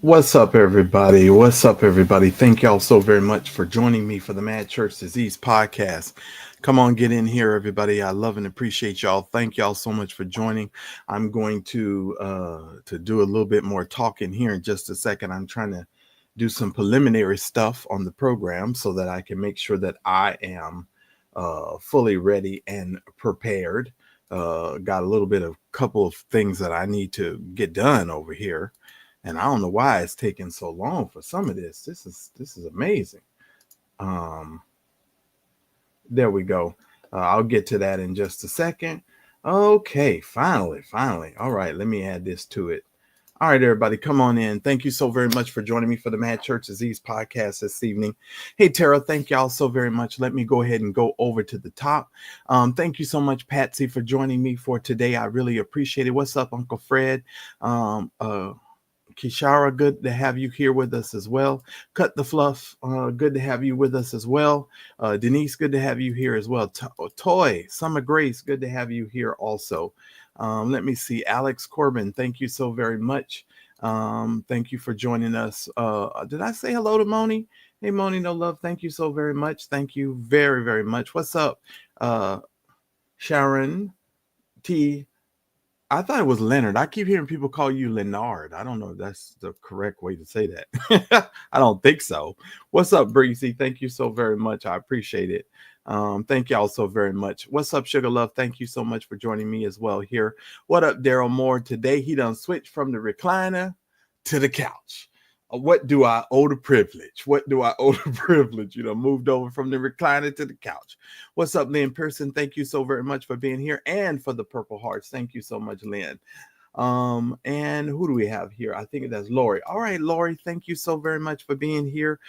What's up, everybody? What's up, everybody? Thank y'all so very much for joining me for the Mad Church Disease podcast. Come on, get in here, everybody. I love and appreciate y'all. Thank y'all so much for joining. I'm going to do a little bit more talking here in just a second. I'm trying to do some preliminary stuff on the program so that I can make sure that I am fully ready and prepared. Got a little bit of couple of things that I need to get done over here, and I don't know why it's taking so long for some of this. This is amazing. Um, there we go. I'll get to that in just a second. Okay, finally. All right, let me add this to it. All right, everybody, come on in. Thank you so very much for joining me for the Mad Church Disease podcast this evening. Hey, Tara, thank y'all so very much. Let me go ahead and go over to the top. Thank you so much, Patsy, for joining me for today. I really appreciate it. What's up, Uncle Fred? Kishara, good to have you here with us as well. Cut the Fluff, good to have you with us as well. Denise, good to have you here as well. Toy, Summer Grace, good to have you here also. Let me see. Alex Corbin, thank you so very much. Thank you for joining us. Did I say hello to Moni? Hey, Moni, no love. Thank you so very much. Thank you very, very much. What's up? Sharon T. I thought it was Leonard. I keep hearing people call you Leonard. I don't know if that's the correct way to say that. I don't think so. What's up, Breezy? Thank you so very much. I appreciate it. Thank y'all so very much. What's up, Sugar Love? Thank you so much for joining me as well here. What up, Daryl Moore? Today he done switched from the recliner to the couch. What do I owe the privilege? What do I owe the privilege? Moved over from the recliner to the couch. What's up, Lynn Pearson? Thank you so very much for being here and for the Purple Hearts. Thank you so much, Lynn. And who do we have here? I think that's Lori. All right, Lori, thank you so very much for being here.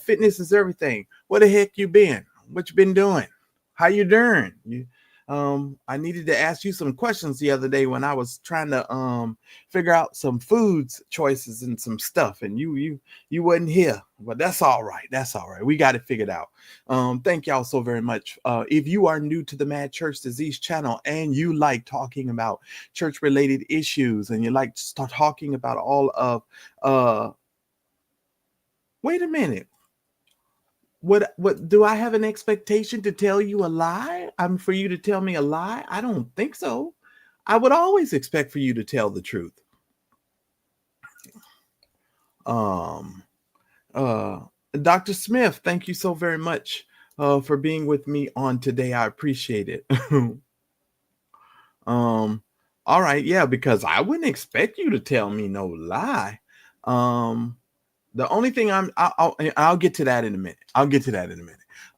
Fitness is everything. What the heck you been? What you been doing? How you doing? I needed to ask you some questions the other day when I was trying to figure out some foods choices and some stuff, and you wasn't here, but that's all right. That's all right. We got it figured out. Thank y'all so very much. If you are new to the Mad Church Disease channel and you like talking about church related issues and you like to start talking about all of wait a minute. What do I have an expectation to tell you a lie? For you to tell me a lie? I don't think so. I would always expect for you to tell the truth. Dr. Smith, thank you so very much for being with me on today. I appreciate it. All right, yeah, because I wouldn't expect you to tell me no lie. The only thing I'll get to that in a minute.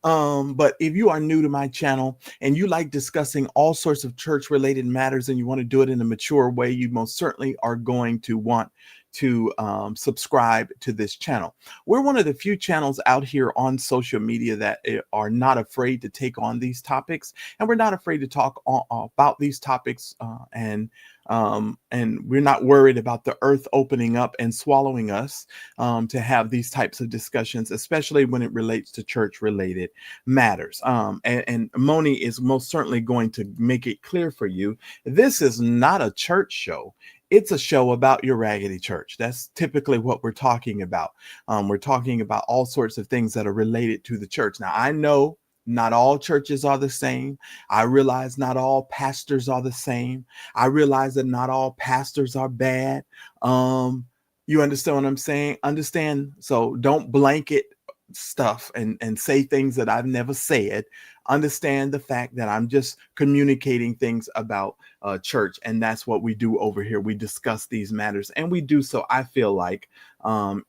But if you are new to my channel and you like discussing all sorts of church related matters and you want to do it in a mature way, you most certainly are going to want to subscribe to this channel. We're one of the few channels out here on social media that are not afraid to take on these topics, and we're not afraid to talk about these topics and we're not worried about the earth opening up and swallowing us to have these types of discussions, especially when it relates to church related matters. And Moni is most certainly going to make it clear for you. This is not a church show. It's a show about your raggedy church. That's typically what we're talking about. We're talking about all sorts of things that are related to the church. Now, I know not all churches are the same. I realize not all pastors are the same. I realize that not all pastors are bad. You understand what I'm saying? Understand. So don't blanket stuff and say things that I've never said. Understand the fact that I'm just communicating things about church, and that's what we do over here. We discuss these matters, and we do so, I feel like,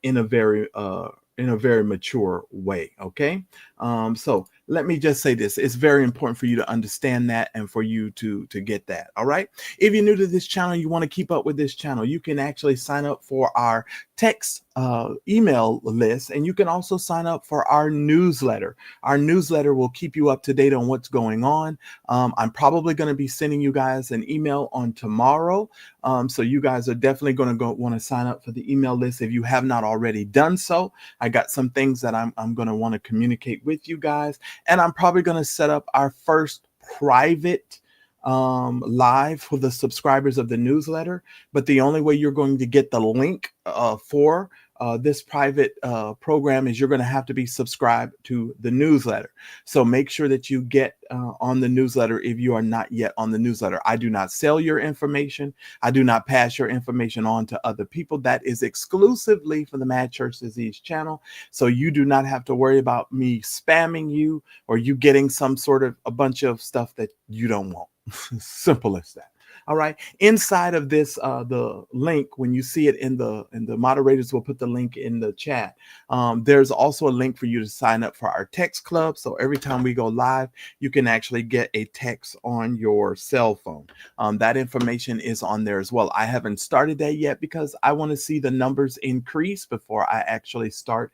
in a very mature way. Okay. So let me just say this. It's very important for you to understand that and for you to get that. All right. If you're new to this channel, you want to keep up with this channel, you can actually sign up for our text email list, and you can also sign up for our newsletter. Our newsletter will keep you up to date on what's going on. I'm probably going to be sending you guys an email on tomorrow. So you guys are definitely going to want to sign up for the email list if you have not already done so. I got some things that I'm going to want to communicate with you guys, and I'm probably going to set up our first private live for the subscribers of the newsletter, but the only way you're going to get the link for this private program is you're going to have to be subscribed to the newsletter. So make sure that you get on the newsletter if you are not yet on the newsletter. I do not sell your information. I do not pass your information on to other people. That is exclusively for the Mad Church Disease channel. So you do not have to worry about me spamming you or you getting some sort of a bunch of stuff that you don't want. Simple as that. All right. Inside of this, the link, when you see it in the moderators will put the link in the chat. There's also a link for you to sign up for our text club. So every time we go live, you can actually get a text on your cell phone. That information is on there as well. I haven't started that yet because I want to see the numbers increase before I actually start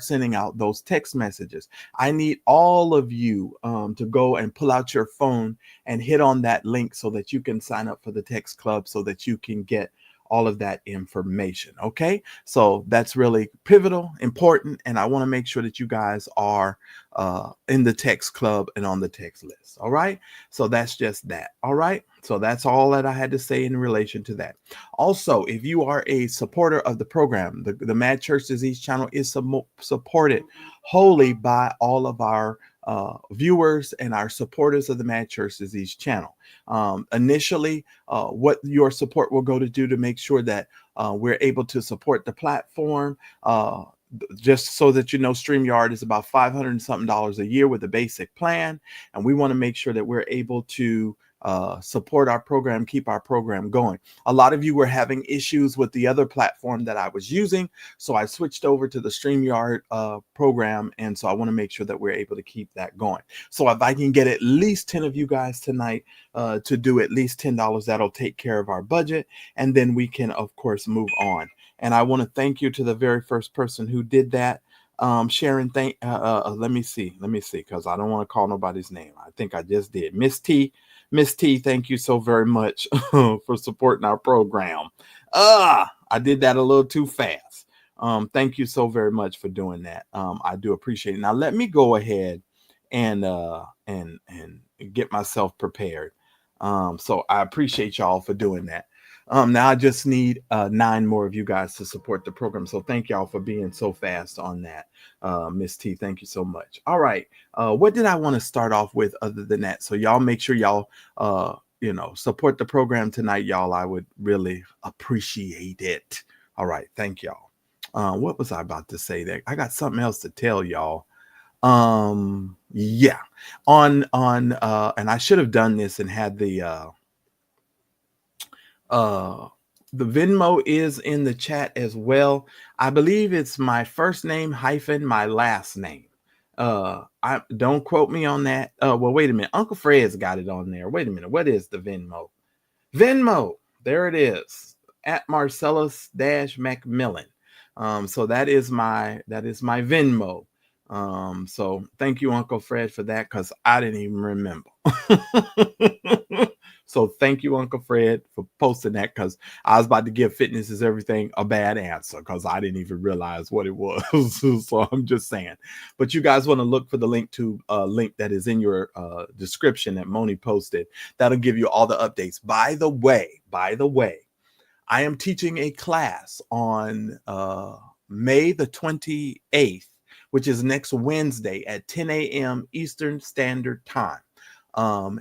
sending out those text messages. I need all of you to go and pull out your phone and hit on that link so that you can sign up for the text club so that you can get all of that information. Okay, so that's really pivotal, important, and I want to make sure that you guys are in the text club and on the text list. All right, so that's just that. All right, so that's all that I had to say in relation to that. Also, if you are a supporter of the program, the Mad Church Disease channel is supported wholly by all of our viewers and our supporters of the Mad Church Disease channel. Initially, what your support will go to do to make sure that we're able to support the platform. Just so that you know, StreamYard is about $500 and something a year with a basic plan, and we want to make sure that we're able to support our program, keep our program going. A lot of you were having issues with the other platform that I was using, so I switched over to the StreamYard program, and so I want to make sure that we're able to keep that going. So if I can get at least 10 of you guys tonight to do at least $10, that'll take care of our budget, and then we can, of course, move on. And I want to thank you to the very first person who did that. Sharon, let me see, because I don't want to call nobody's name. I think I just did. Miss T, thank you so very much for supporting our program. I did that a little too fast. Thank you so very much for doing that. I do appreciate it. Now let me go ahead and get myself prepared. So I appreciate y'all for doing that. Now I just need 9 more of you guys to support the program. So thank y'all for being so fast on that. Miss T, thank you so much. All right. What did I want to start off with other than that? So y'all make sure y'all, support the program tonight, y'all. I would really appreciate it. All right. Thank y'all. What was I about to say there? I got something else to tell y'all. Yeah. And I should have done this and had the Venmo is in the chat as well. I believe it's my first name hyphen my last name. I don't quote me on that. Well, wait a minute. Uncle Fred's got it on there. Wait a minute. What is the Venmo? Venmo. There it is. At Marcellus-Macmillan. So that is my Venmo. So thank you, Uncle Fred, for that, because I didn't even remember. So thank you, Uncle Fred, for posting that, because I was about to give Fitness is Everything a bad answer because I didn't even realize what it was. So I'm just saying. But you guys want to look for the link to link that is in your description that Moni posted. That'll give you all the updates. By the way, I am teaching a class on May the 28th, which is next Wednesday at 10 a.m. Eastern Standard Time.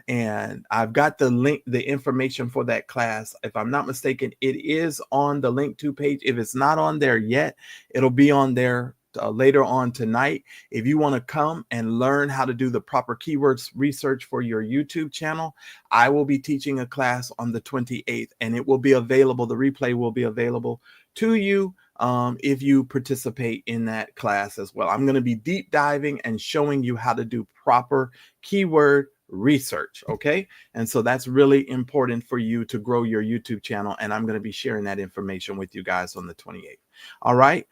And I've got the link, the information for that class. If I'm not mistaken, it is on the link to page. If it's not on there yet, it'll be on there later on tonight. If you want to come and learn how to do the proper keywords research for your YouTube channel, I will be teaching a class on the 28th, and it will be available. The replay will be available to you if you participate in that class as well. I'm going to be deep diving and showing you how to do proper keyword research. Okay. And so that's really important for you to grow your YouTube channel. And I'm going to be sharing that information with you guys on the 28th. All right.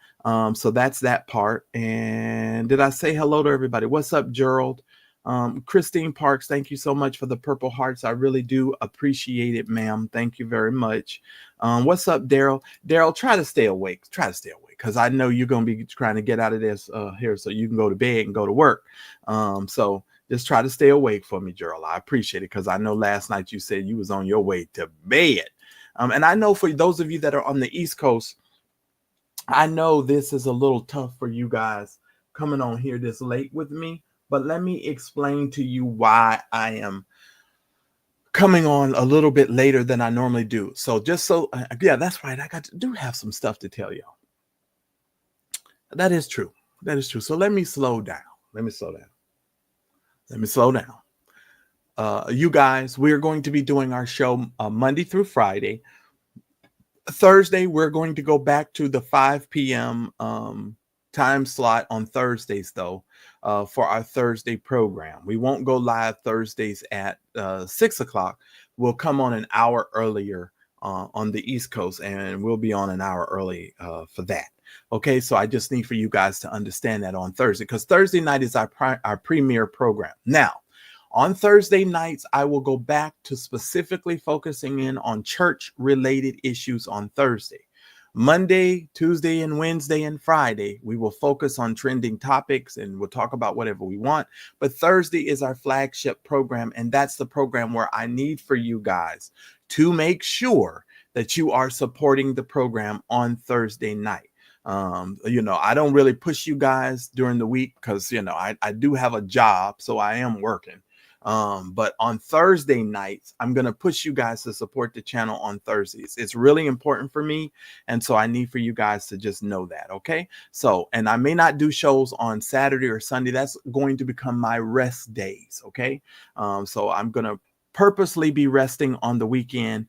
So that's that part. And did I say hello to everybody? What's up, Gerald? Christine Parks, thank you so much for the purple hearts. I really do appreciate it, ma'am. Thank you very much. What's up, Daryl? Daryl, try to stay awake. Because I know you're going to be trying to get out of this here so you can go to bed and go to work. So Just try to stay awake for me, Gerald. I appreciate it, because I know last night you said you was on your way to bed. And I know for those of you that are on the East Coast, I know this is a little tough for you guys coming on here this late with me, but let me explain to you why I am coming on a little bit later than I normally do. So yeah, that's right. Do have some stuff to tell y'all. That is true. That is true. So let me slow down. You guys, we're going to be doing our show Monday through Friday. Thursday, we're going to go back to the 5 p.m. Time slot on Thursdays, though, for our Thursday program. We won't go live Thursdays at 6 o'clock. We'll come on an hour earlier on the East Coast, and we'll be on an hour early for that. Okay, so I just need for you guys to understand that on Thursday, because Thursday night is our premiere program. Now, on Thursday nights, I will go back to specifically focusing in on church-related issues on Thursday. Monday, Tuesday, and Wednesday and Friday, we will focus on trending topics and we'll talk about whatever we want. But Thursday is our flagship program, and that's the program where I need for you guys to make sure that you are supporting the program on Thursday night. I don't really push you guys during the week because, I do have a job, so I am working. But on Thursday nights, I'm going to push you guys to support the channel on Thursdays. It's really important for me. And so I need for you guys to just know that. Okay. So, and I may not do shows on Saturday or Sunday. That's going to become my rest days. Okay. So I'm going to purposely be resting on the weekend,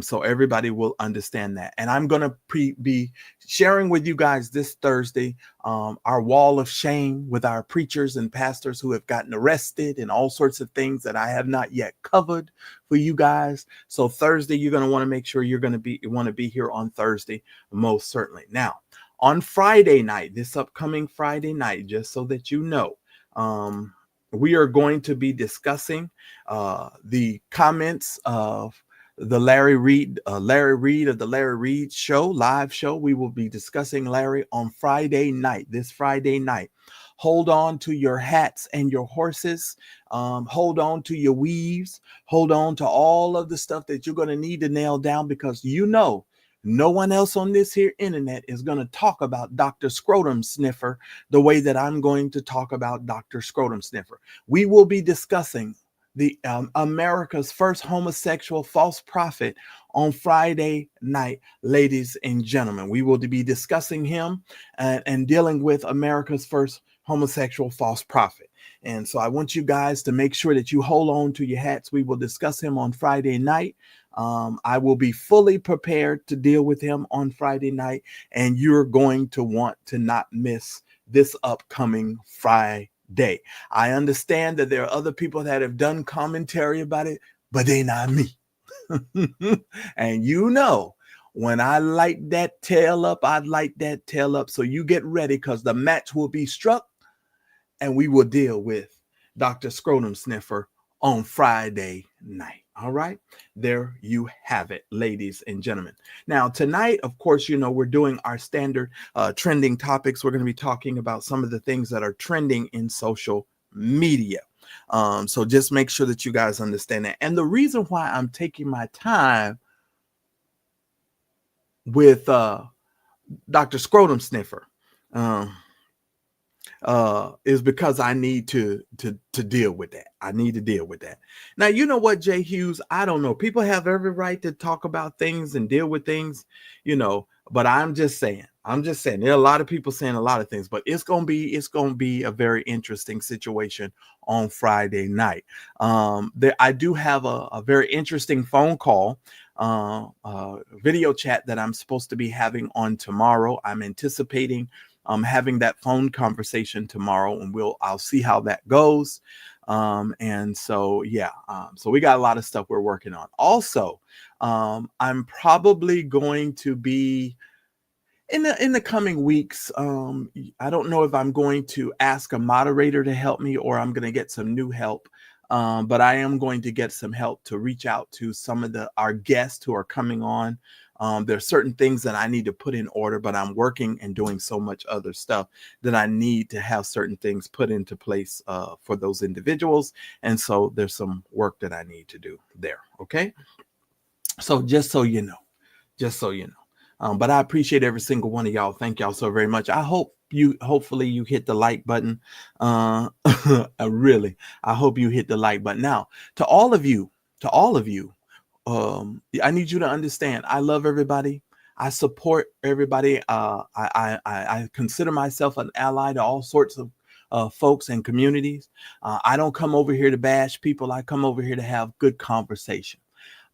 so everybody will understand that. And I'm going to be sharing with you guys this Thursday our wall of shame with our preachers and pastors who have gotten arrested and all sorts of things that I have not yet covered for you guys. So Thursday, you're going to want to make sure you want to be here on Thursday, most certainly. Now, on Friday night, this upcoming Friday night, just so that you know, we are going to be discussing the comments of the Larry Reed of the Larry Reed show, live show. We will be discussing Larry on Friday night, this Friday night. Hold on to your hats and your horses. Hold on to your weaves. Hold on to all of the stuff that you're going to need to nail down, because no one else on this here internet is going to talk about Dr. Scrotum Sniffer the way that I'm going to talk about Dr. Scrotum Sniffer. We will be discussing the America's first homosexual false prophet on Friday night, ladies and gentlemen. We will be discussing him and dealing with America's first homosexual false prophet. And so I want you guys to make sure that you hold on to your hats. We will discuss him on Friday night. I will be fully prepared to deal with him on Friday night, and you're going to want to not miss this upcoming Friday. I understand that there are other people that have done commentary about it, but they're not me. And when I light that tail up, I light that tail up. So you get ready, because the match will be struck and we will deal with Dr. Scrotum Sniffer on Friday night. All right, there you have it, ladies and gentlemen. Now, tonight, of course, we're doing our standard trending topics. We're going to be talking about some of the things that are trending in social media. So just make sure that you guys understand that. And the reason why I'm taking my time with Dr. Scrotum Sniffer is because I need to deal with that. I need to deal with that. Now, you know what, Jay Hughes? I don't know. People have every right to talk about things and deal with things, but I'm just saying, there are a lot of people saying a lot of things, but it's going to be a very interesting situation on Friday night. I do have a very interesting phone call, video chat that I'm supposed to be having on tomorrow. I'm anticipating having that phone conversation tomorrow, and I'll see how that goes. And so, yeah, so we got a lot of stuff we're working on. Also, I'm probably going to be in the coming weeks. I don't know if I'm going to ask a moderator to help me or I'm going to get some new help. But I am going to get some help to reach out to some of our guests who are coming on There's certain things that I need to put in order, but I'm working and doing so much other stuff that I need to have certain things put into place for those individuals. And so there's some work that I need to do there. Okay. So just so you know, just so you know. But I appreciate every single one of y'all. Thank y'all so very much. Hopefully you hit the like button. I hope you hit the like button. Now, to all of you, I need you to understand, I love everybody. I support everybody. I consider myself an ally to all sorts of folks and communities. I don't come over here to bash people. I come over here to have good conversation.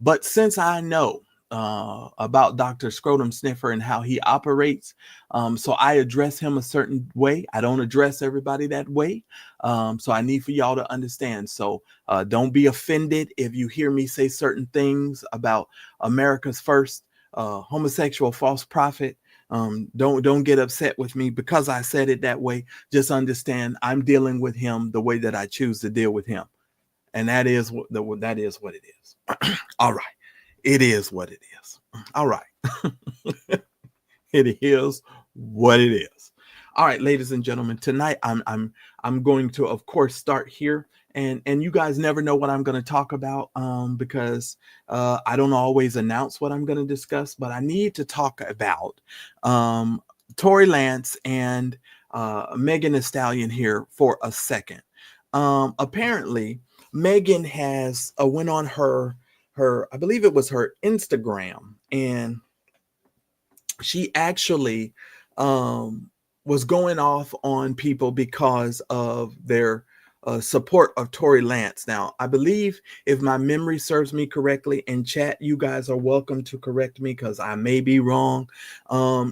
But since I know about Dr. Scrotum Sniffer and how he operates, so I address him a certain way. I don't address everybody that way. So I need for y'all to understand. So don't be offended if you hear me say certain things about America's first homosexual false prophet. Don't get upset with me because I said it that way. Just understand I'm dealing with him the way that I choose to deal with him. And that is what it is. All right. It is what it is. All right. It is what it is. All right, ladies and gentlemen, tonight I'm going to, of course, start here. And you guys never know what I'm going to talk about because I don't always announce what I'm going to discuss, but I need to talk about Tory Lanez and Megan Thee Stallion here for a second. Apparently, Megan has went on her I believe it was her Instagram, and she actually was going off on people because of their support of Tory Lanez. Now, I believe, if my memory serves me correctly, in chat, you guys are welcome to correct me because I may be wrong.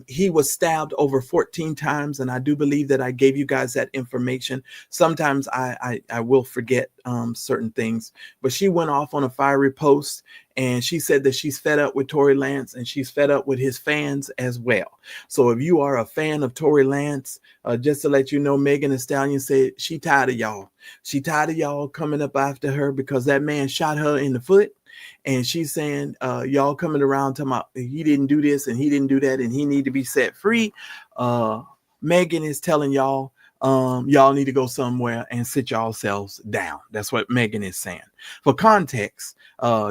He was stabbed over 14 times, and I do believe that I gave you guys that information. Sometimes I will forget certain things, but she went off on a fiery post, and she said that she's fed up with Tory Lanez and she's fed up with his fans as well. So if you are a fan of Tory Lanez, just to let you know, Megan Thee Stallion said she tired of y'all. She tired of y'all coming up after her because that man shot her in the foot. And she's saying, y'all coming around talking about he didn't do this and he didn't do that and he need to be set free. Megan is telling y'all, y'all need to go somewhere and sit yourselves down. That's what Megan is saying. For context,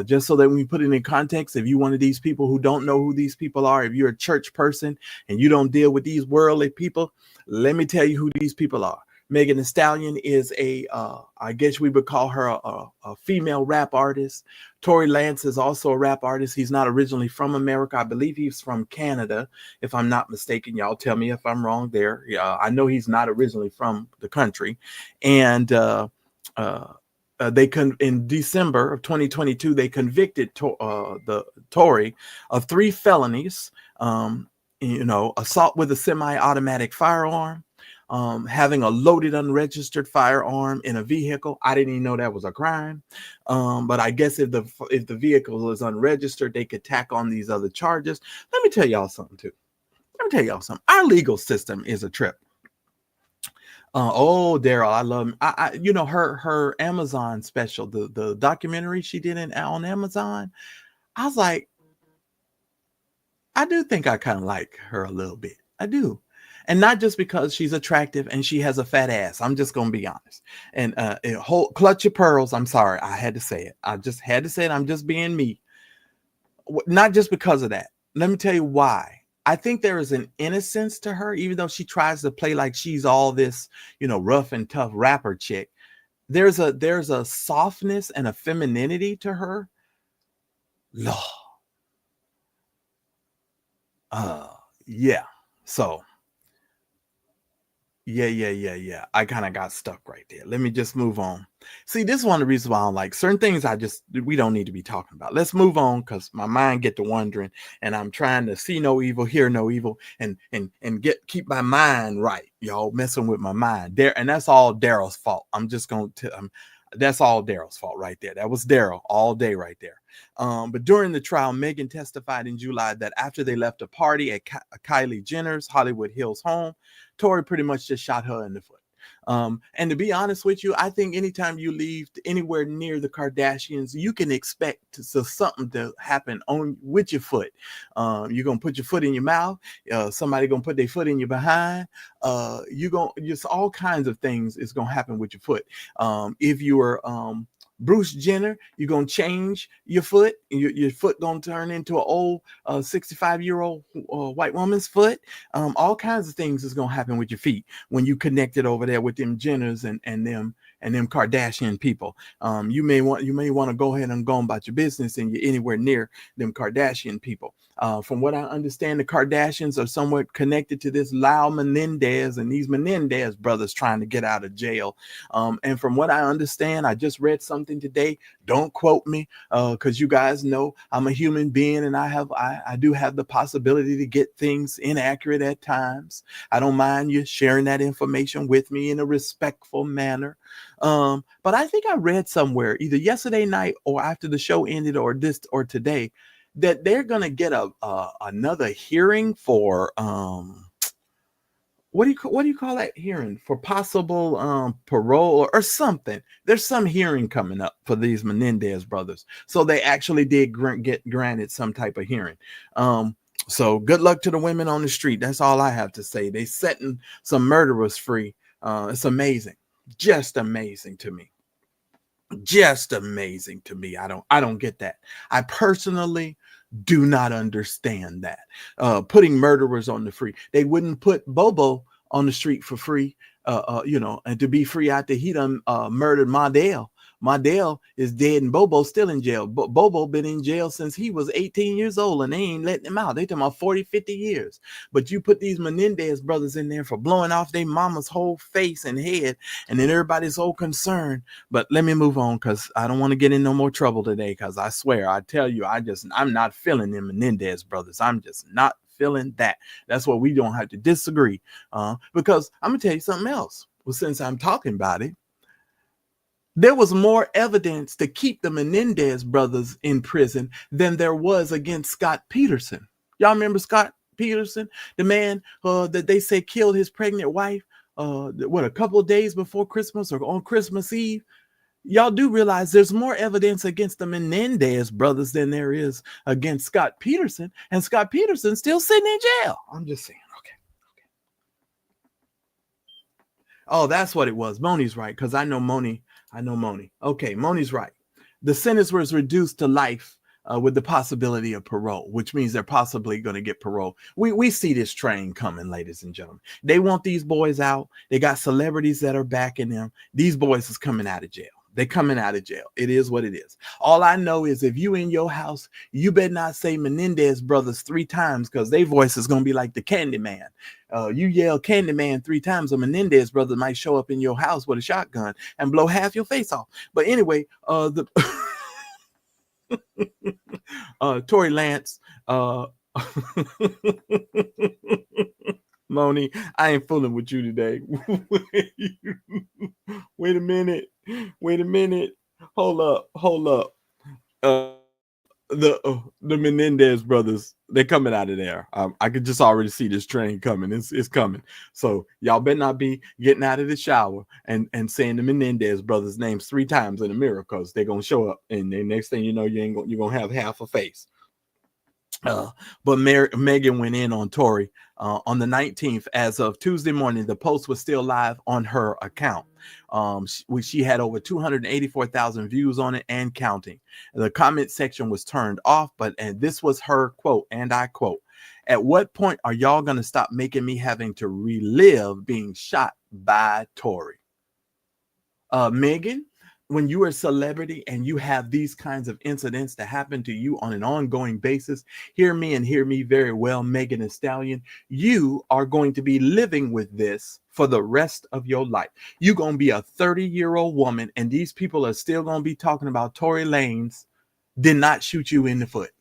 just so that when we put it in context, if you're one of these people who don't know who these people are, if you're a church person and you don't deal with these worldly people, let me tell you who these people are. Megan Thee Stallion is I guess we would call her a female rap artist. Tory Lanez is also a rap artist. He's not originally from America. I believe he's from Canada, if I'm not mistaken. Y'all tell me if I'm wrong there. I know he's not originally from the country. And in December of 2022, they convicted the Tory of 3 felonies. Assault with a semi-automatic firearm, having a loaded unregistered firearm in a vehicle. I didn't even know that was a crime. But I guess if the vehicle is unregistered, they could tack on these other charges. Let me tell y'all something too. Our legal system is a trip. Daryl, I love her Amazon special, the documentary she did on Amazon. I was like, I do think I kind of like her a little bit. I do. And not just because she's attractive and she has a fat ass. I'm just going to be honest. And clutch your pearls. I'm sorry. I had to say it. I just had to say it. I'm just being me. Not just because of that. Let me tell you why. I think there is an innocence to her, even though she tries to play like she's all this, rough and tough rapper chick. There's a softness and a femininity to her. Yeah. So yeah. I kind of got stuck right there. Let me just move on. See, this is one of the reasons why I don't like certain things. We don't need to be talking about. Let's move on because my mind get to wondering, and I'm trying to see no evil, hear no evil, and keep my mind right. Y'all messing with my mind there, and that's all Daryl's fault. I'm just going to. That's all Daryl's fault right there. That was Daryl all day right there. But during the trial, Megan testified in July that after they left a party at Kylie Jenner's Hollywood Hills home, Tory pretty much just shot her in the foot. And to be honest with you, I think anytime you leave anywhere near the Kardashians, you can expect something to happen on with your foot. You're gonna put your foot in your mouth. Somebody gonna put their foot in your behind. You gonna just all kinds of things is gonna happen with your foot. If you are Bruce Jenner, you're gonna change your foot. Your foot gonna turn into an old 65-year-old white woman's foot. All kinds of things is gonna happen with your feet when you connect it over there with them Jenners and them Kardashian people. You may want to go ahead and go on about your business, and you're anywhere near them Kardashian people. From what I understand, the Kardashians are somewhat connected to this Lyle Menendez and these Menendez brothers trying to get out of jail. And from what I understand, I just read something today. Don't quote me, because you guys know I'm a human being, and I do have the possibility to get things inaccurate at times. I don't mind you sharing that information with me in a respectful manner. But I think I read somewhere either yesterday night or after the show ended or today that they're gonna get another hearing for what do you call that hearing, for possible parole or something. There's some hearing coming up for these Menendez brothers, so they actually did get granted some type of hearing. So good luck to the women on the street. That's all I have to say. They setting some murderers free. It's amazing, just amazing to me. Just amazing to me. I don't get that. I personally do not understand that. Putting murderers on the free. They wouldn't put Bobo on the street for free, and to be free after he done murdered Mondale. Mondale is dead and Bobo's still in jail. Bobo been in jail since he was 18 years old, and they ain't letting him out. They talking about 40, 50 years. But you put these Menendez brothers in there for blowing off their mama's whole face and head, and then everybody's all concerned. But let me move on, because I don't want to get in no more trouble today, because I swear, I tell you, I'm not feeling them Menendez brothers. I'm just not feeling that. That's what we don't have to disagree. Because I'm going to tell you something else. Well, since I'm talking about it, there was more evidence to keep the Menendez brothers in prison than there was against Scott Peterson. Y'all remember Scott Peterson, the man that they say killed his pregnant wife, a couple of days before Christmas or on Christmas Eve? Y'all do realize there's more evidence against the Menendez brothers than there is against Scott Peterson, and Scott Peterson's still sitting in jail. I'm just saying. Okay. Oh, that's what it was. Moni's right, because I know Moni. Okay, Moni's right. The sentence was reduced to life with the possibility of parole, which means they're possibly going to get parole. We see this train coming, ladies and gentlemen. They want these boys out. They got celebrities that are backing them. These boys is coming out of jail. They're coming out of jail. It is what it is. All I know is if you in your house, you better not say Menendez brothers 3 times, because their voice is going to be like the Candyman. You yell Candyman 3 times, a Menendez brother might show up in your house with a shotgun and blow half your face off. But anyway, Tory Lanez, Moni, I ain't fooling with you today. Wait a minute. Hold up. The Menendez brothers, they're coming out of there. I could just already see this train coming. It's coming. So y'all better not be getting out of the shower and saying the Menendez brothers' names 3 times in the mirror, because they're gonna show up, and the next thing you know, you're gonna have half a face. But Megan went in on Tory on the 19th. As of Tuesday morning, the post was still live on her account. She had over 284,000 views on it and counting. The comment section was turned off, and this was her quote, and I quote, "At what point are y'all going to stop making me having to relive being shot by Tory?" Megan, when you are a celebrity and you have these kinds of incidents that happen to you on an ongoing basis, hear me and hear me very well, Megan and Stallion, you are going to be living with this for the rest of your life. You're going to be a 30-year-old woman, and these people are still going to be talking about Tory Lanez did not shoot you in the foot.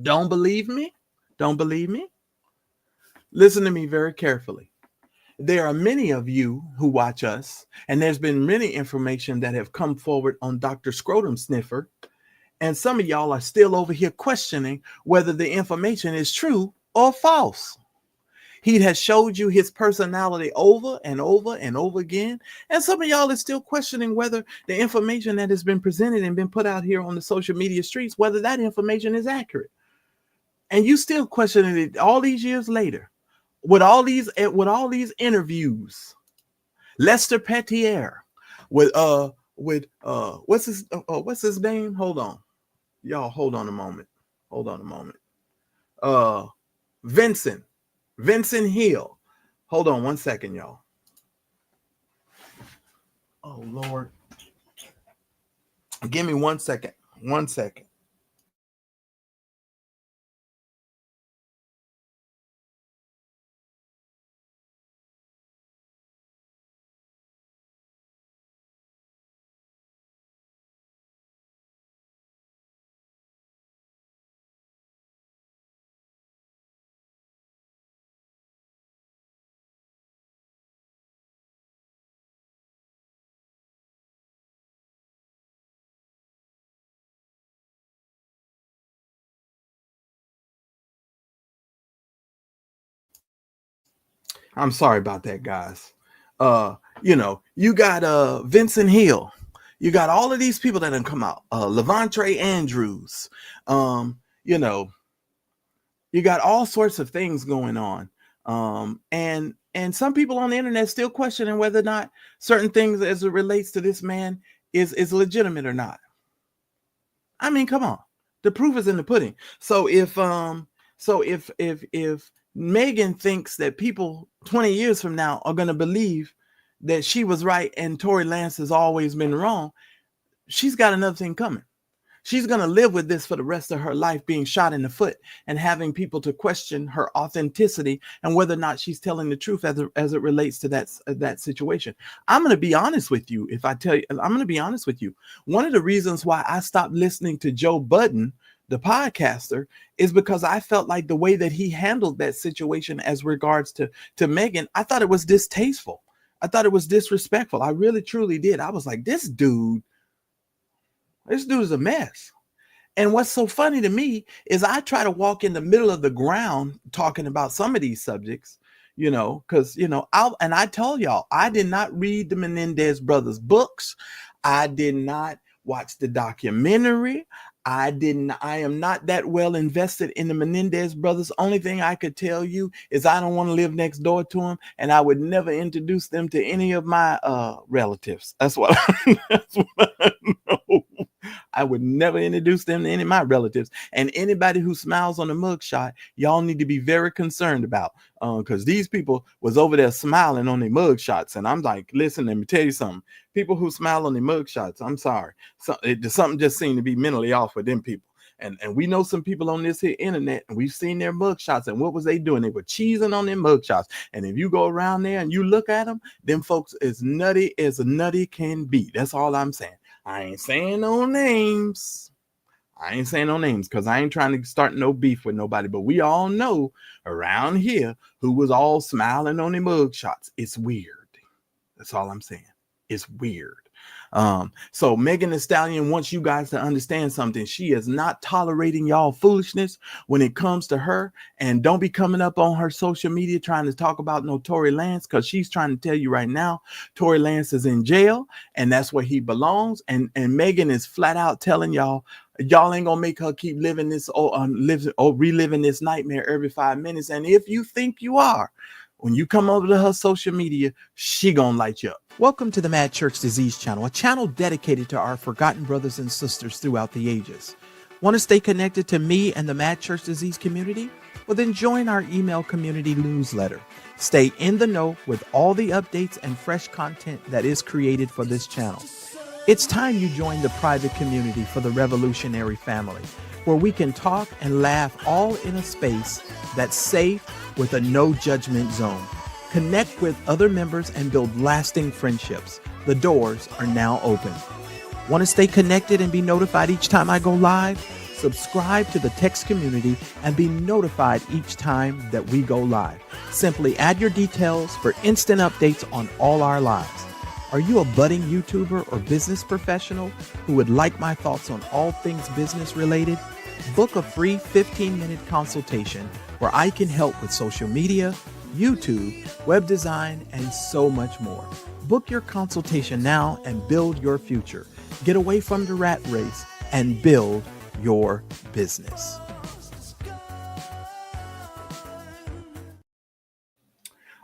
Don't believe me? Listen to me very carefully. There are many of you who watch us, and there's been many information that have come forward on Dr. Scrotum Sniffer, and some of y'all are still over here questioning whether the information is true or false. He has showed you his personality over and over and over again. And some of y'all is still questioning whether the information that has been presented and been put out here on the social media streets, whether that information is accurate. And you still questioning it all these years later with all these interviews. Lester Petier with what's his name? Hold on. Y'all hold on a moment. Vincent Hill. Hold on 1 second, y'all. Oh Lord. Give me 1 second. 1 second. I'm sorry about that, guys. You got Vincent Hill. You got all of these people that have come out. Levantre Andrews. You got all sorts of things going on. And some people on the internet still questioning whether or not certain things as it relates to this man is legitimate or not. I mean, come on. The proof is in the pudding. So if Megan thinks that people 20 years from now are going to believe that she was right and Tory Lanez has always been wrong, she's got another thing coming. She's going to live with this for the rest of her life, being shot in the foot and having people to question her authenticity and whether or not she's telling the truth as it relates to that situation. I'm going to be honest with you. I'm going to be honest with you. One of the reasons why I stopped listening to Joe Budden, the podcaster, is because I felt like the way that he handled that situation as regards to Megan, I thought it was distasteful. I thought it was disrespectful. I really, truly did. I was like, this dude is a mess. And what's so funny to me is I try to walk in the middle of the ground talking about some of these subjects, because, I tell y'all, I did not read the Menendez brothers books. I did not watch the documentary. I am not that well invested in the Menendez brothers. Only thing I could tell you is I don't want to live next door to them, and I would never introduce them to any of my relatives. That's what I know. I would never introduce them to any of my relatives. And anybody who smiles on the mugshot, y'all need to be very concerned about, because these people was over there smiling on their mugshots. And I'm like, listen, let me tell you something. People who smile on their mugshots, I'm sorry. Something just seemed to be mentally off with them people. And we know some people on this here internet, and we've seen their mugshots. And what was they doing? They were cheesing on their mugshots. And if you go around there and you look at them folks as nutty as a nutty can be. That's all I'm saying. I ain't saying no names. Because I ain't trying to start no beef with nobody. But we all know around here who was all smiling on their mugshots. It's weird. That's all I'm saying. It's weird. So Megan Thee Stallion wants you guys to understand something. She is not tolerating y'all foolishness when it comes to her. And don't be coming up on her social media trying to talk about no Tory Lanez, because she's trying to tell you right now, Tory Lanez is in jail and that's where he belongs. And Megan is flat out telling y'all ain't gonna make her keep living this reliving this nightmare every 5 minutes. And if you think you are, when you come over to her social media, she gonna light you up. Welcome to the Mad Church Disease channel, a channel dedicated to our forgotten brothers and sisters throughout the ages. Want to stay connected to me and the Mad Church Disease community? Well, then join our email community newsletter. Stay in the know with all the updates and fresh content that is created for this channel. It's time you join the private community for the revolutionary family, where we can talk and laugh all in a space that's safe with a no judgment zone. Connect with other members and build lasting friendships. The doors are now open. Want to stay connected and be notified each time I go live? Subscribe to the text community and be notified each time that we go live. Simply add your details for instant updates on all our lives. Are you a budding YouTuber or business professional who would like my thoughts on all things business related? Book a free 15-minute consultation where I can help with social media, YouTube, web design, and so much more. Book your consultation now and build your future. Get away from the rat race and build your business.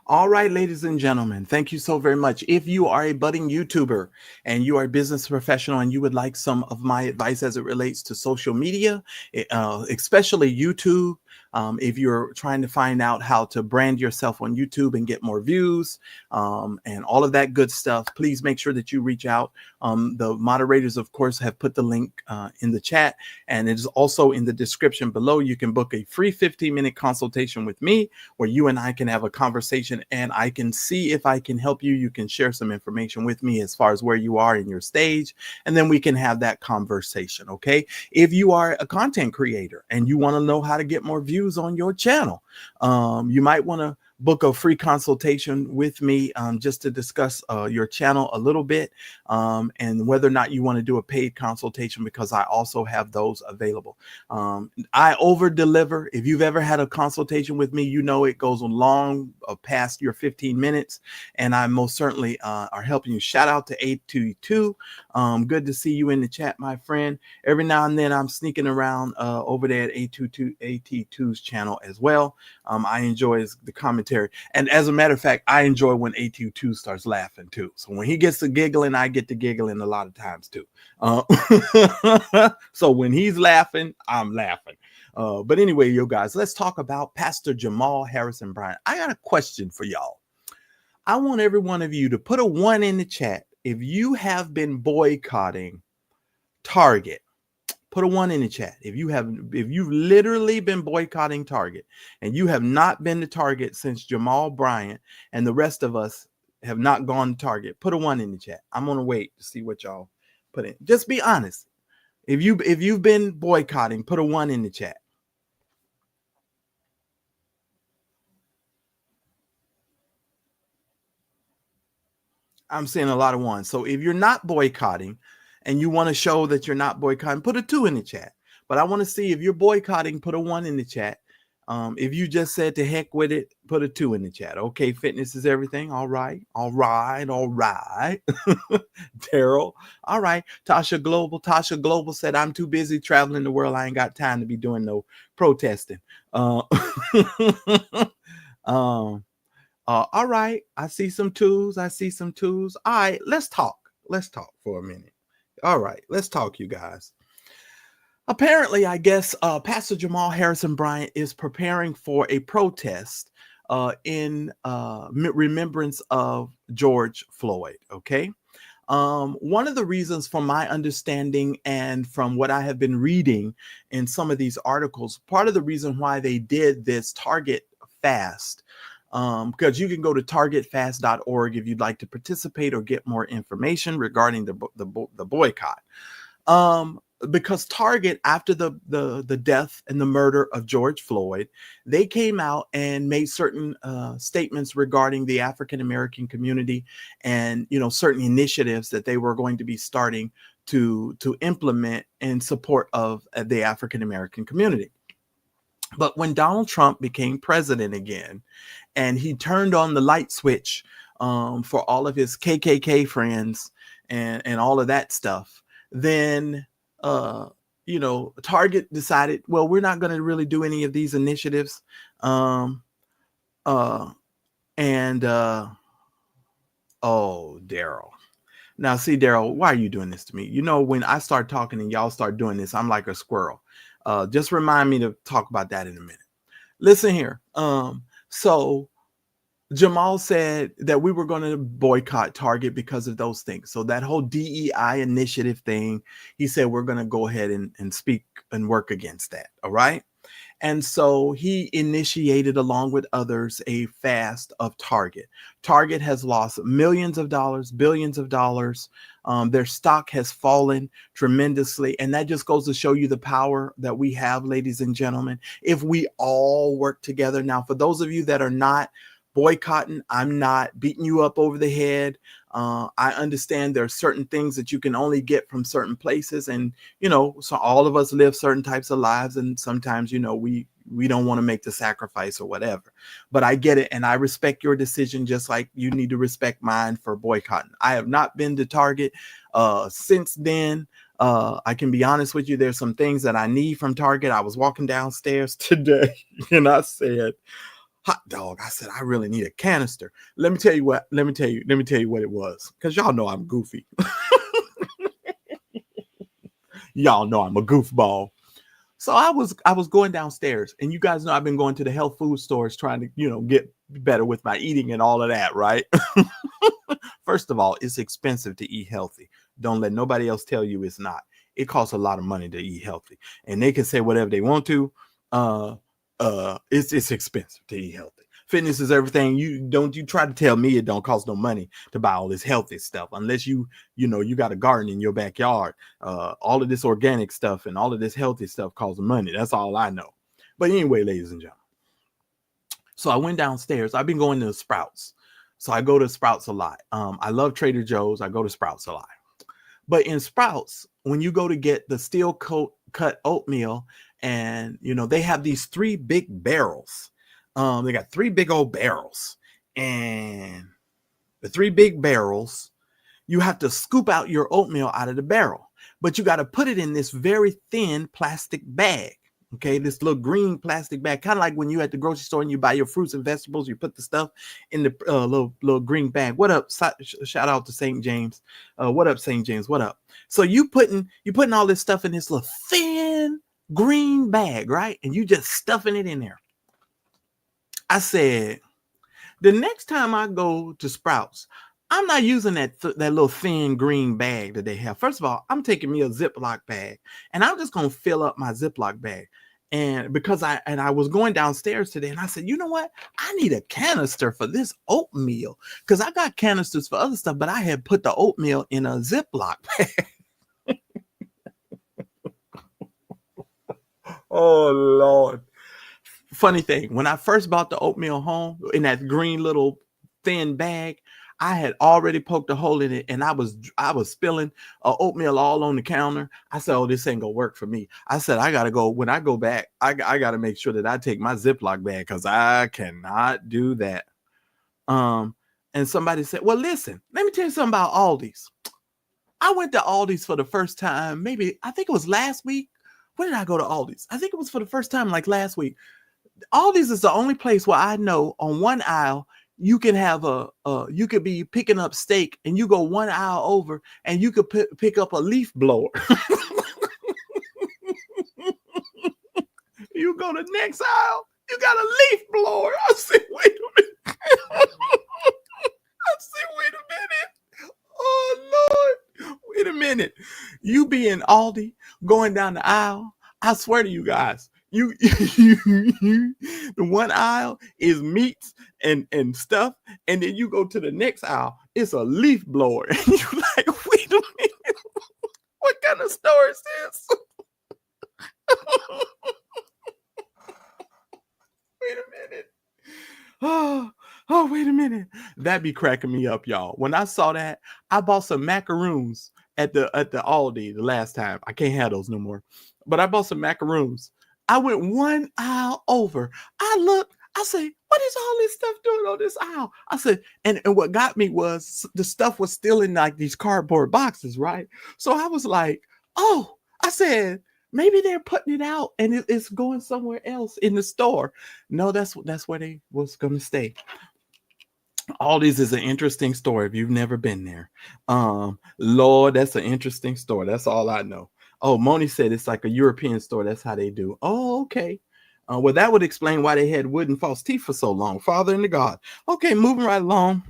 All right, ladies and gentlemen, thank you so very much. If you are a budding YouTuber and you are a business professional and you would like some of my advice as it relates to social media, especially YouTube, if you're trying to find out how to brand yourself on YouTube and get more views and all of that good stuff, please make sure that you reach out. The moderators, of course, have put the link in the chat, and it is also in the description below. You can book a free 15-minute consultation with me where you and I can have a conversation and I can see if I can help you. You can share some information with me as far as where you are in your stage, and then we can have that conversation. Okay. If you are a content creator and you want to know how to get more views on your channel, you might want to book a free consultation with me just to discuss your channel a little bit and whether or not you want to do a paid consultation, because I also have those available. I over deliver. If you've ever had a consultation with me, you know it goes long past your 15 minutes, and I most certainly are helping you. Shout out to 822. Good to see you in the chat, my friend. Every now and then I'm sneaking around over there at 822's channel as well. I enjoy the commentary. And as a matter of fact, I enjoy when 822 starts laughing too. So when he gets to giggling, I get to giggling a lot of times too. So when he's laughing, I'm laughing. But anyway, you guys, let's talk about Pastor Jamal Harrison Bryant. I got a question for y'all. I want every one of you to put a 1 in the chat if you have been boycotting Target. Put a 1 in the chat if you've literally been boycotting Target and you have not been to Target since Jamal Bryant and the rest of us have not gone to Target. Put a 1 in the chat. I'm gonna wait to see what y'all put in. Just be honest. If you've been boycotting, put a 1 in the chat. I'm seeing a lot of 1s. So if you're not boycotting and you want to show that you're not boycotting, put a 2 in the chat. But I want to see if you're boycotting, put a 1 in the chat. If you just said to heck with it, put a 2 in the chat. Okay, fitness is everything. All right. Daryl. All right. Tasha Global said, I'm too busy traveling the world. I ain't got time to be doing no protesting. All right. I see some 2s. All right, let's talk for a minute. All right, let's talk, you guys. Apparently, I guess Pastor Jamal Harrison Bryant is preparing for a protest in remembrance of George Floyd. Okay. One of the reasons, from my understanding and from what I have been reading in some of these articles, part of the reason why they did this Target fast, because you can go to targetfast.org if you'd like to participate or get more information regarding the boycott. Because Target, after the death and the murder of George Floyd, they came out and made certain statements regarding the African American community and certain initiatives that they were going to be starting to implement in support of the African American community. But when Donald Trump became president again, and he turned on the light switch for all of his KKK friends and all of that stuff, then Target decided, well, we're not going to really do any of these initiatives. Oh, Daryl. Now, see, Daryl, why are you doing this to me? When I start talking and y'all start doing this, I'm like a squirrel. Just remind me to talk about that in a minute. Listen here. So Jamal said that we were going to boycott Target because of those things. So that whole DEI initiative thing, he said, we're going to go ahead and speak and work against that. All right. And so he initiated, along with others, a fast of Target. Target has lost millions of dollars, billions of dollars. Their stock has fallen tremendously. And that just goes to show you the power that we have, ladies and gentlemen, if we all work together. Now, for those of you that are not boycotting. I'm not beating you up over the head. I understand there are certain things that you can only get from certain places, and so all of us live certain types of lives, and sometimes we don't want to make the sacrifice or whatever. But I get it, and I respect your decision, just like you need to respect mine for boycotting. I have not been to Target since then. I can be honest with you. There's some things that I need from Target. I was walking downstairs today and I said, hot dog. I said, I really need a canister. Let me tell you what it was. Because y'all know I'm goofy. Y'all know I'm a goofball. So I was going downstairs, and you guys know I've been going to the health food stores trying to, get better with my eating and all of that, right? First of all, it's expensive to eat healthy. Don't let nobody else tell you it's not. It costs a lot of money to eat healthy, and they can say whatever they want to. It's expensive to eat healthy. Fitness is everything. You try to tell me it don't cost no money to buy all this healthy stuff, unless you got a garden in your backyard. All of this organic stuff and all of this healthy stuff costs money. That's all I know. But anyway, ladies and gentlemen, so I went downstairs. I've been going to Sprouts. So I go to Sprouts a lot. I love Trader Joe's. I go to Sprouts a lot. But in Sprouts, when you go to get the steel cut oatmeal, and they have these 3 big barrels. They got 3 big old barrels, and the 3 big barrels, you have to scoop out your oatmeal out of the barrel, but you got to put it in this very thin plastic bag. Okay, this little green plastic bag, kind of like when you at the grocery store and you buy your fruits and vegetables, you put the stuff in the little green bag. What up? Shout out to St. James. What up, St. James? What up? So you putting all this stuff in this little thin green bag, right? And you just stuffing it in there. I said, the next time I go to Sprouts, I'm not using that little thin green bag that they have. First of all, I'm taking me a Ziploc bag, and I'm just going to fill up my Ziploc bag. And because I was going downstairs today, and I said, you know what? I need a canister for this oatmeal, because I got canisters for other stuff, but I had put the oatmeal in a Ziploc bag. Oh, Lord. Funny thing, when I first bought the oatmeal home in that green little thin bag, I had already poked a hole in it, and I was spilling oatmeal all on the counter. I said, oh, this ain't gonna work for me. I said, I gotta go. When I go back, I gotta make sure that I take my Ziploc bag, because I cannot do that. And somebody said, well, listen, let me tell you something about Aldi's. I went to Aldi's for the first time, I think it was last week. When did I go to Aldi's? I think it was for the first time, like last week. Aldi's is the only place where I know on one aisle you can have you could be picking up steak, and you go one aisle over and you could pick up a leaf blower. You go to the next aisle, you got a leaf blower. I said, wait a minute. Wait a minute. Oh, Lord. Wait a minute. You be in Aldi going down the aisle. I swear to you guys, the one aisle is meats and stuff, and then you go to the next aisle, it's a leaf blower, and you like, wait a minute, what kind of store is this? Wait a minute. Oh, wait a minute. That be cracking me up, y'all. When I saw that, I bought some macaroons at the Aldi the last time. I can't have those no more. But I bought some macaroons. I went one aisle over. I looked, I said, what is all this stuff doing on this aisle? I said, and what got me was the stuff was still in like these cardboard boxes, right? So I was like, oh, I said, maybe they're putting it out and it's going somewhere else in the store. No, that's where they was going to stay. Aldi's is an interesting store if you've never been there. Lord, that's an interesting store. That's all I know. Oh, Moni said it's like a European store. That's how they do. Oh, okay. Well, that would explain why they had wooden false teeth for so long. Father in the God. Okay, moving right along.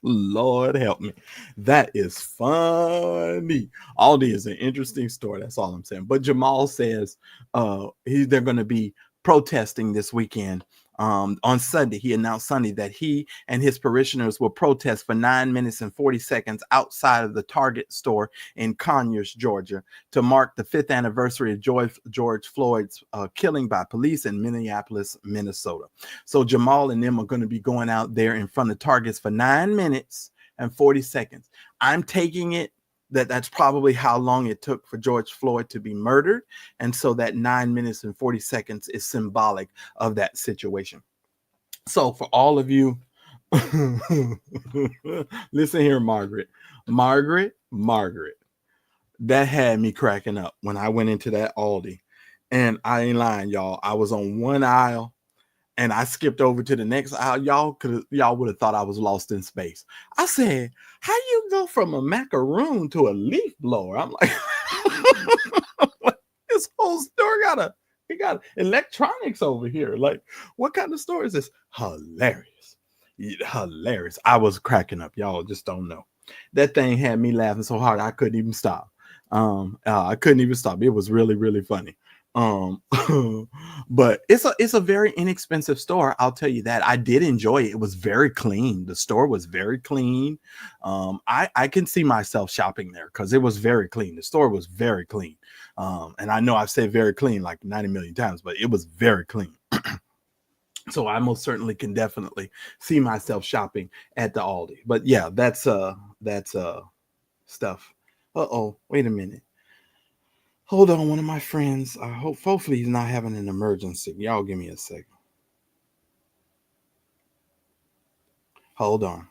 Lord help me. That is funny. Aldi is an interesting store. That's all I'm saying. But Jamal says they're going to be protesting this weekend On Sunday, he announced Sunday that he and his parishioners will protest for 9 minutes and 40 seconds outside of the Target store in Conyers, Georgia, to mark the 5th anniversary of George Floyd's killing by police in Minneapolis, Minnesota. So Jamal and them are going to be going out there in front of Targets for 9 minutes and 40 seconds. I'm taking it that's probably how long it took for George Floyd to be murdered. And so that 9 minutes and 40 seconds is symbolic of that situation. So for all of you, listen here, Margaret, that had me cracking up when I went into that Aldi. And I ain't lying, y'all. I was on one aisle and I skipped over to the next aisle. Y'all would have thought I was lost in space. I said, how you go from a macaroon to a leaf blower? I'm like, this whole store got electronics over here. Like, what kind of store is this? Hilarious. I was cracking up. Y'all just don't know. That thing had me laughing so hard I couldn't even stop. I couldn't even stop. It was really, really funny. But it's a very inexpensive store. I'll tell you that. I did enjoy it. It was very clean. The store was very clean. I can see myself shopping there because it was very clean. The store was very clean. And I know I've said very clean like 90 million times, but it was very clean. So I most certainly can definitely see myself shopping at the Aldi. But yeah, that's stuff. Wait a minute. Hold on, one of my friends. Hopefully he's not having an emergency. Y'all give me a second. Hold on.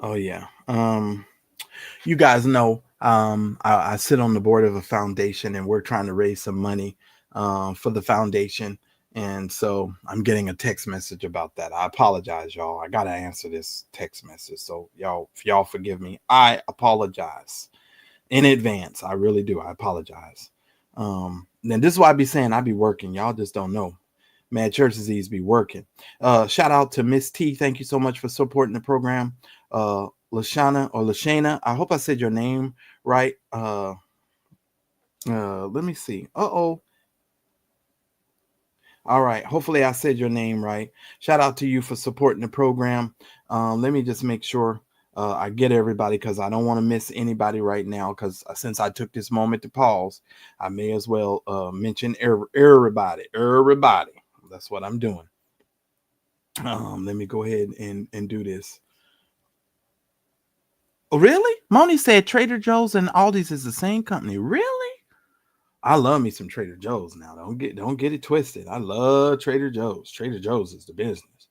Oh yeah. You guys know I sit on the board of a foundation and we're trying to raise some money for the foundation. And so I'm getting a text message about that. I apologize, y'all. I got to answer this text message. So y'all forgive me. I apologize in advance. I really do. I apologize. Then this is why I be saying I be working. Y'all just don't know. Mad Church Disease be working. Shout out to Miss T. Thank you so much for supporting the program. Lashana, I hope I said your name right. Let me see. All right. Hopefully I said your name right. Shout out to you for supporting the program. Let me just make sure I get everybody because I don't want to miss anybody right now because since I took this moment to pause, I may as well mention everybody. That's what I'm doing. Let me go ahead and do this. Oh, really? Moni said Trader Joe's and Aldi's is the same company. Really? I love me some Trader Joe's now. Don't get it twisted. I love Trader Joe's. Trader Joe's is the business.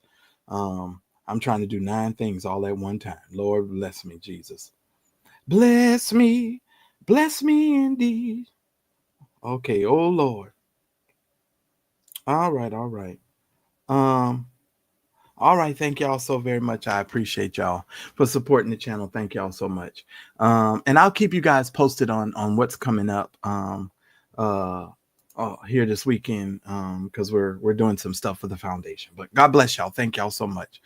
I'm trying to do 9 things all at one time. Lord bless me, Jesus. Bless me indeed. Okay, oh Lord. All right. All right, thank y'all so very much. I appreciate y'all for supporting the channel. Thank y'all so much. And I'll keep you guys posted on what's coming up here this weekend because we're doing some stuff for the foundation. But God bless y'all. Thank y'all so much.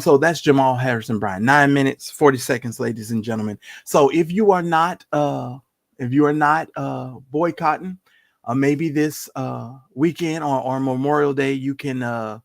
So that's Jamal Harrison Bryant. 9 minutes, 40 seconds, ladies and gentlemen. So if you are not boycotting, maybe this weekend or Memorial Day, you can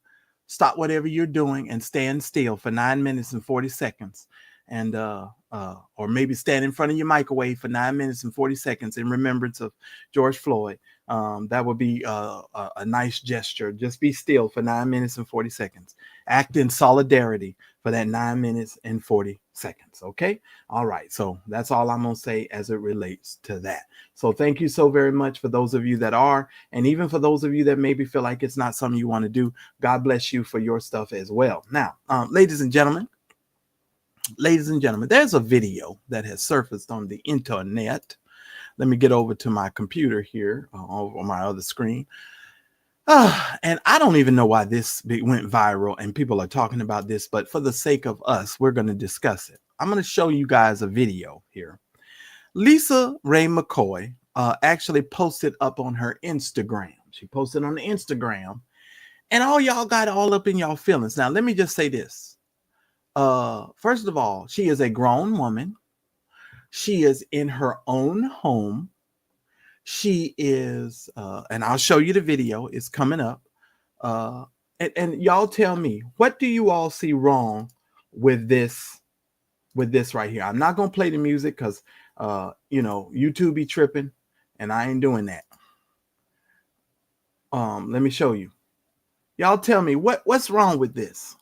stop whatever you're doing and stand still for 9 minutes and 40 seconds. And or maybe stand in front of your microwave for 9 minutes and 40 seconds in remembrance of George Floyd. That would be a nice gesture. Just be still for 9 minutes and 40 seconds. Act in solidarity for that 9 minutes and 40 seconds. Okay. All right. So that's all I'm going to say as it relates to that. So thank you so very much for those of you that are, and even for those of you that maybe feel like it's not something you want to do. God bless you for your stuff as well. Now, ladies and gentlemen, there's a video that has surfaced on the internet. Let me get over to my computer here on my other screen. And I don't even know why this went viral and people are talking about this, but for the sake of us, we're going to discuss it. I'm going to show you guys a video here. LisaRaye McCoy actually posted up on her Instagram. She posted on the Instagram And all y'all got all up in y'all feelings. Now, let me just say this. First of all, she is a grown woman. She is in her own home. She is, and I'll show you the video. It's coming up. And y'all tell me, what do you all see wrong with this right here? I'm not gonna play the music because YouTube be tripping, and I ain't doing that. Let me show you. Y'all tell me what's wrong with this.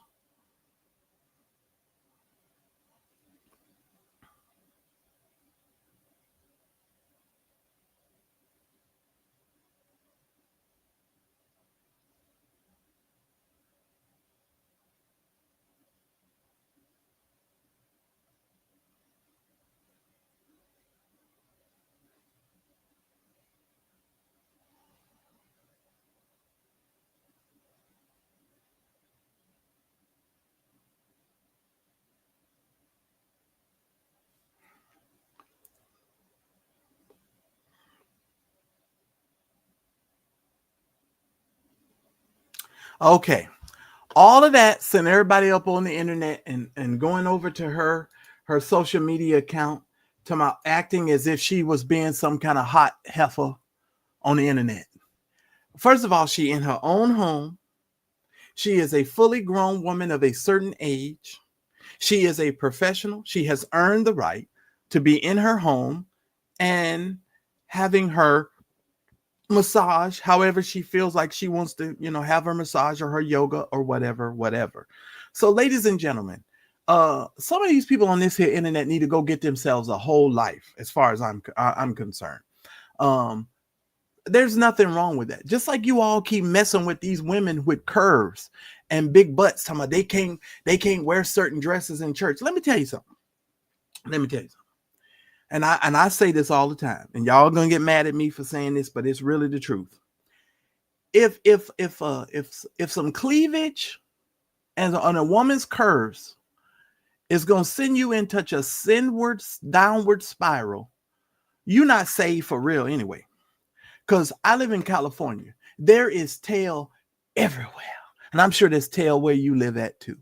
Okay. All of that, sent everybody up on the internet and going over to her social media account, to my acting as if she was being some kind of hot heifer on the internet. First of all, she in her own home. She is a fully grown woman of a certain age. She is a professional. She has earned the right to be in her home and having her massage however she feels like she wants to, have her massage or her yoga or whatever. So, ladies and gentlemen, some of these people on this here internet need to go get themselves a whole life, as far as I'm concerned. There's nothing wrong with that. Just like you all keep messing with these women with curves and big butts, talking about they can't wear certain dresses in church. Let me tell you something. And I say this all the time, and y'all gonna get mad at me for saying this, but it's really the truth. If some cleavage and on a woman's curves is gonna send you into a downward spiral, you're not saved for real anyway. Because I live in California. There is tail everywhere. And I'm sure there's tail where you live at too.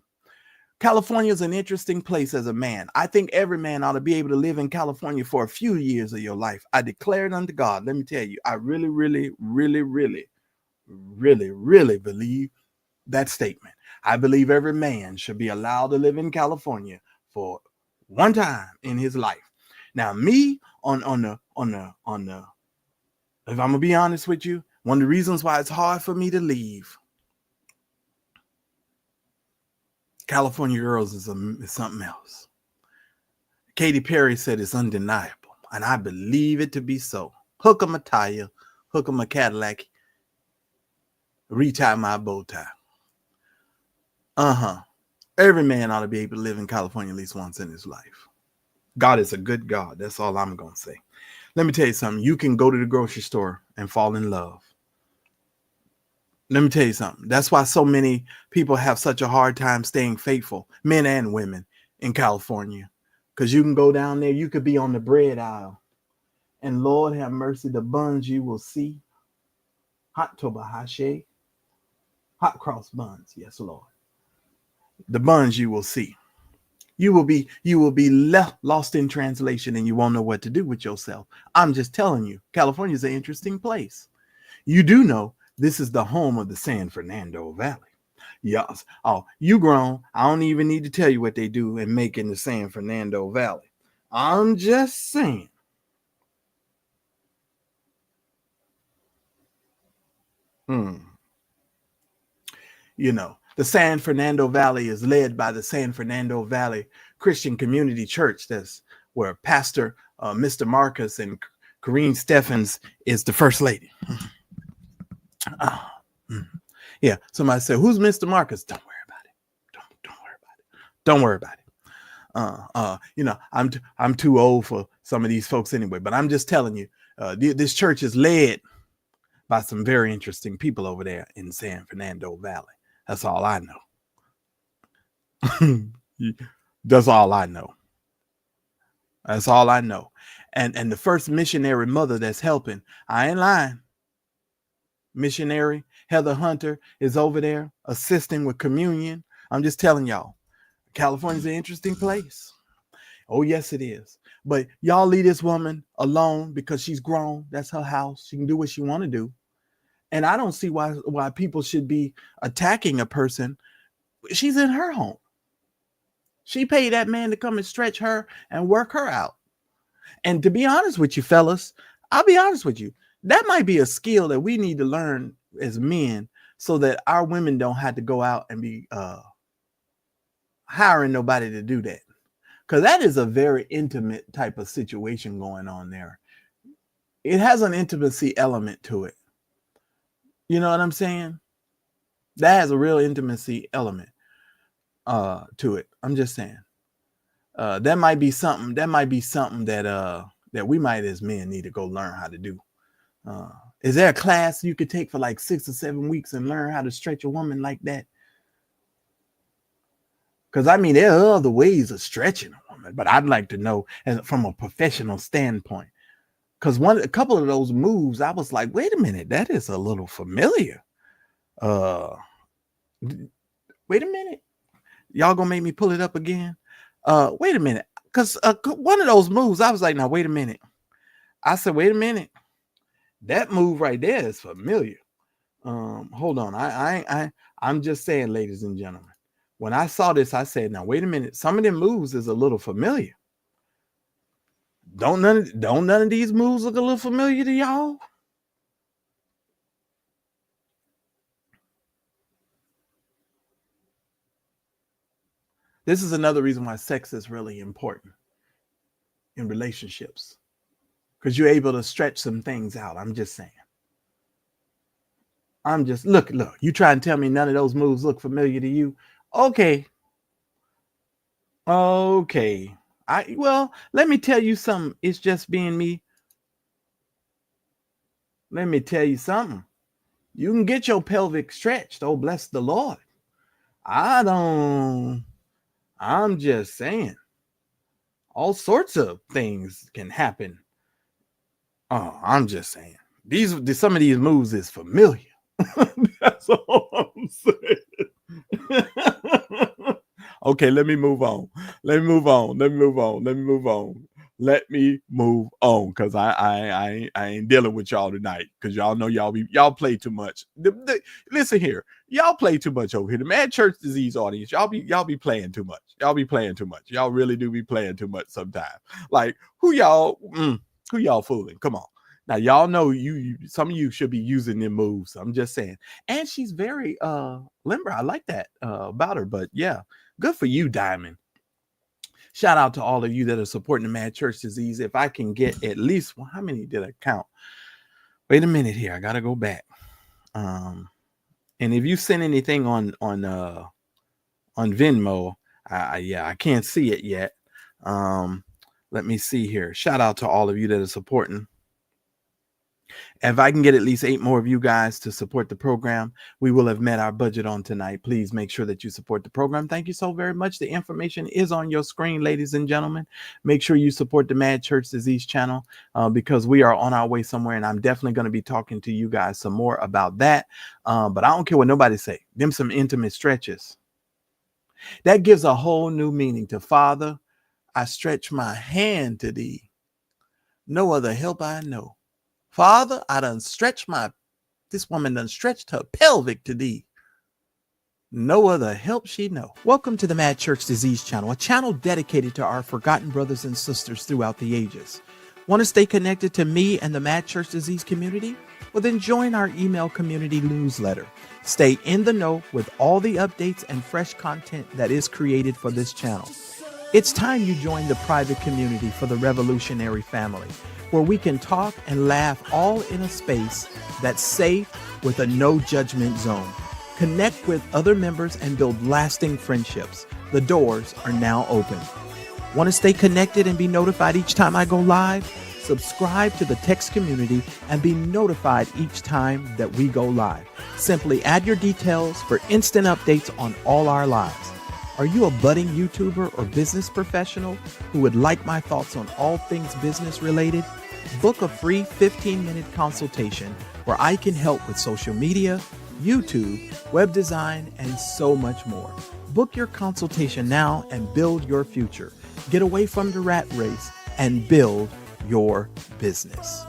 California is an interesting place as a man. I think every man ought to be able to live in California for a few years of your life. I declare it unto God. Let me tell you, I really, really, really, really, really, really believe that statement. I believe every man should be allowed to live in California for one time in his life. Now, me on the if I'm gonna be honest with you, one of the reasons why it's hard for me to leave California girls is something else. Katy Perry said it's undeniable, and I believe it to be so. Hook 'em a tire, hook 'em a Cadillac, retie my bow tie. Every man ought to be able to live in California at least once in his life. God is a good God. That's all I'm gonna say. Let me tell you something. You can go to the grocery store and fall in love. Let me tell you something. That's why so many people have such a hard time staying faithful, men and women, in California. Because you can go down there, you could be on the bread aisle, and Lord have mercy, the buns you will see. Hot tobahashi, hot cross buns. Yes, Lord. The buns you will see. You will be lost in translation, and you won't know what to do with yourself. I'm just telling you, California is an interesting place. You do know this is the home of the San Fernando Valley. Yes. Oh, you grown. I don't even need to tell you what they do and make in the San Fernando Valley. I'm just saying. The San Fernando Valley is led by the San Fernando Valley Christian Community Church. That's where Pastor Mr. Marcus and Corrine Steffens is the first lady. Yeah, somebody said, "Who's Mr. Marcus?" Don't worry about it. Don't worry about it. I'm too old for some of these folks anyway. But I'm just telling you, this church is led by some very interesting people over there in San Fernando Valley. That's all I know. That's all I know. That's all I know. And the first missionary mother that's helping, I ain't lying. missionary Heather Hunter is over there assisting with communion. I'm just telling y'all, California's an interesting place. Oh, yes, it is. But y'all leave this woman alone because she's grown. That's her house. She can do what she want to do. And I don't see why people should be attacking a person. She's in her home. She paid that man to come and stretch her and work her out. And to be honest with you, fellas, I'll be honest with you. That might be a skill that we need to learn as men so that our women don't have to go out and be hiring nobody to do that. Because that is a very intimate type of situation going on there. It has an intimacy element to it. You know what I'm saying? That has a real intimacy element to it. I'm just saying. That might be something that we might as men need to go learn how to do. Is there a class you could take for like 6 or 7 weeks and learn how to stretch a woman like that? Because I mean, there are other ways of stretching a woman, but I'd like to know from a professional standpoint. Because a couple of those moves, I was like, wait a minute, that is a little familiar. Wait a minute. Y'all gonna make me pull it up again? Wait a minute. Because one of those moves, I was like, now, wait a minute. I said, wait a minute. That move right there is familiar. Hold on. I'm just saying, ladies and gentlemen, when I saw this, I said, now, wait a minute. Some of them moves is a little familiar. Don't none of these moves look a little familiar to y'all? This is another reason why sex is really important in relationships, because you're able to stretch some things out. I'm just saying. Look, you try and tell me none of those moves look familiar to you. Okay. Well, let me tell you something. It's just being me. Let me tell you something. You can get your pelvic stretched. Oh, bless the Lord. I'm just saying. All sorts of things can happen. Oh, I'm just saying. Some of these moves is familiar. That's all I'm saying. Okay, let me move on. Let me move on. Because I ain't dealing with y'all tonight. Because y'all know y'all play too much. Listen here, y'all play too much over here. The Mad Church Disease audience, y'all be playing too much. Y'all really do be playing too much sometimes. Like who y'all fooling? Come on. Now y'all know some of you should be using them moves. I'm just saying. And she's very limber. I like that about her. But yeah, good for you, Diamond. Shout out to all of you that are supporting the Mad Church Disease. If I can get at least, how many did I count? Wait a minute here. I gotta go back. And if you send anything on Venmo, I can't see it yet. Let me see here. Shout out to all of you that are supporting. If I can get at least 8 more of you guys to support the program, we will have met our budget on tonight. Please make sure that you support the program. Thank you so very much. The information is on your screen, ladies and gentlemen. Make sure you support the Mad Church Disease channel because we are on our way somewhere, and I'm definitely going to be talking to you guys some more about that. But I don't care what nobody say. Them some intimate stretches. That gives a whole new meaning to Father. I stretch my hand to thee. No other help I know. Father, this woman done stretched her pelvic to thee. No other help she know. Welcome to the Mad Church Disease channel, a channel dedicated to our forgotten brothers and sisters throughout the ages. Want to stay connected to me and the Mad Church Disease community? Well, then join our email community newsletter. Stay in the know with all the updates and fresh content that is created for this channel. It's time you join the private community for the revolutionary family, where we can talk and laugh all in a space that's safe with a no judgment zone. Connect with other members and build lasting friendships. The doors are now open. Want to stay connected and be notified each time I go live? Subscribe to the text community and be notified each time that we go live. Simply add your details for instant updates on all our lives. Are you a budding YouTuber or business professional who would like my thoughts on all things business related? Book a free 15-minute consultation where I can help with social media, YouTube, web design, and so much more. Book your consultation now and build your future. Get away from the rat race and build your business.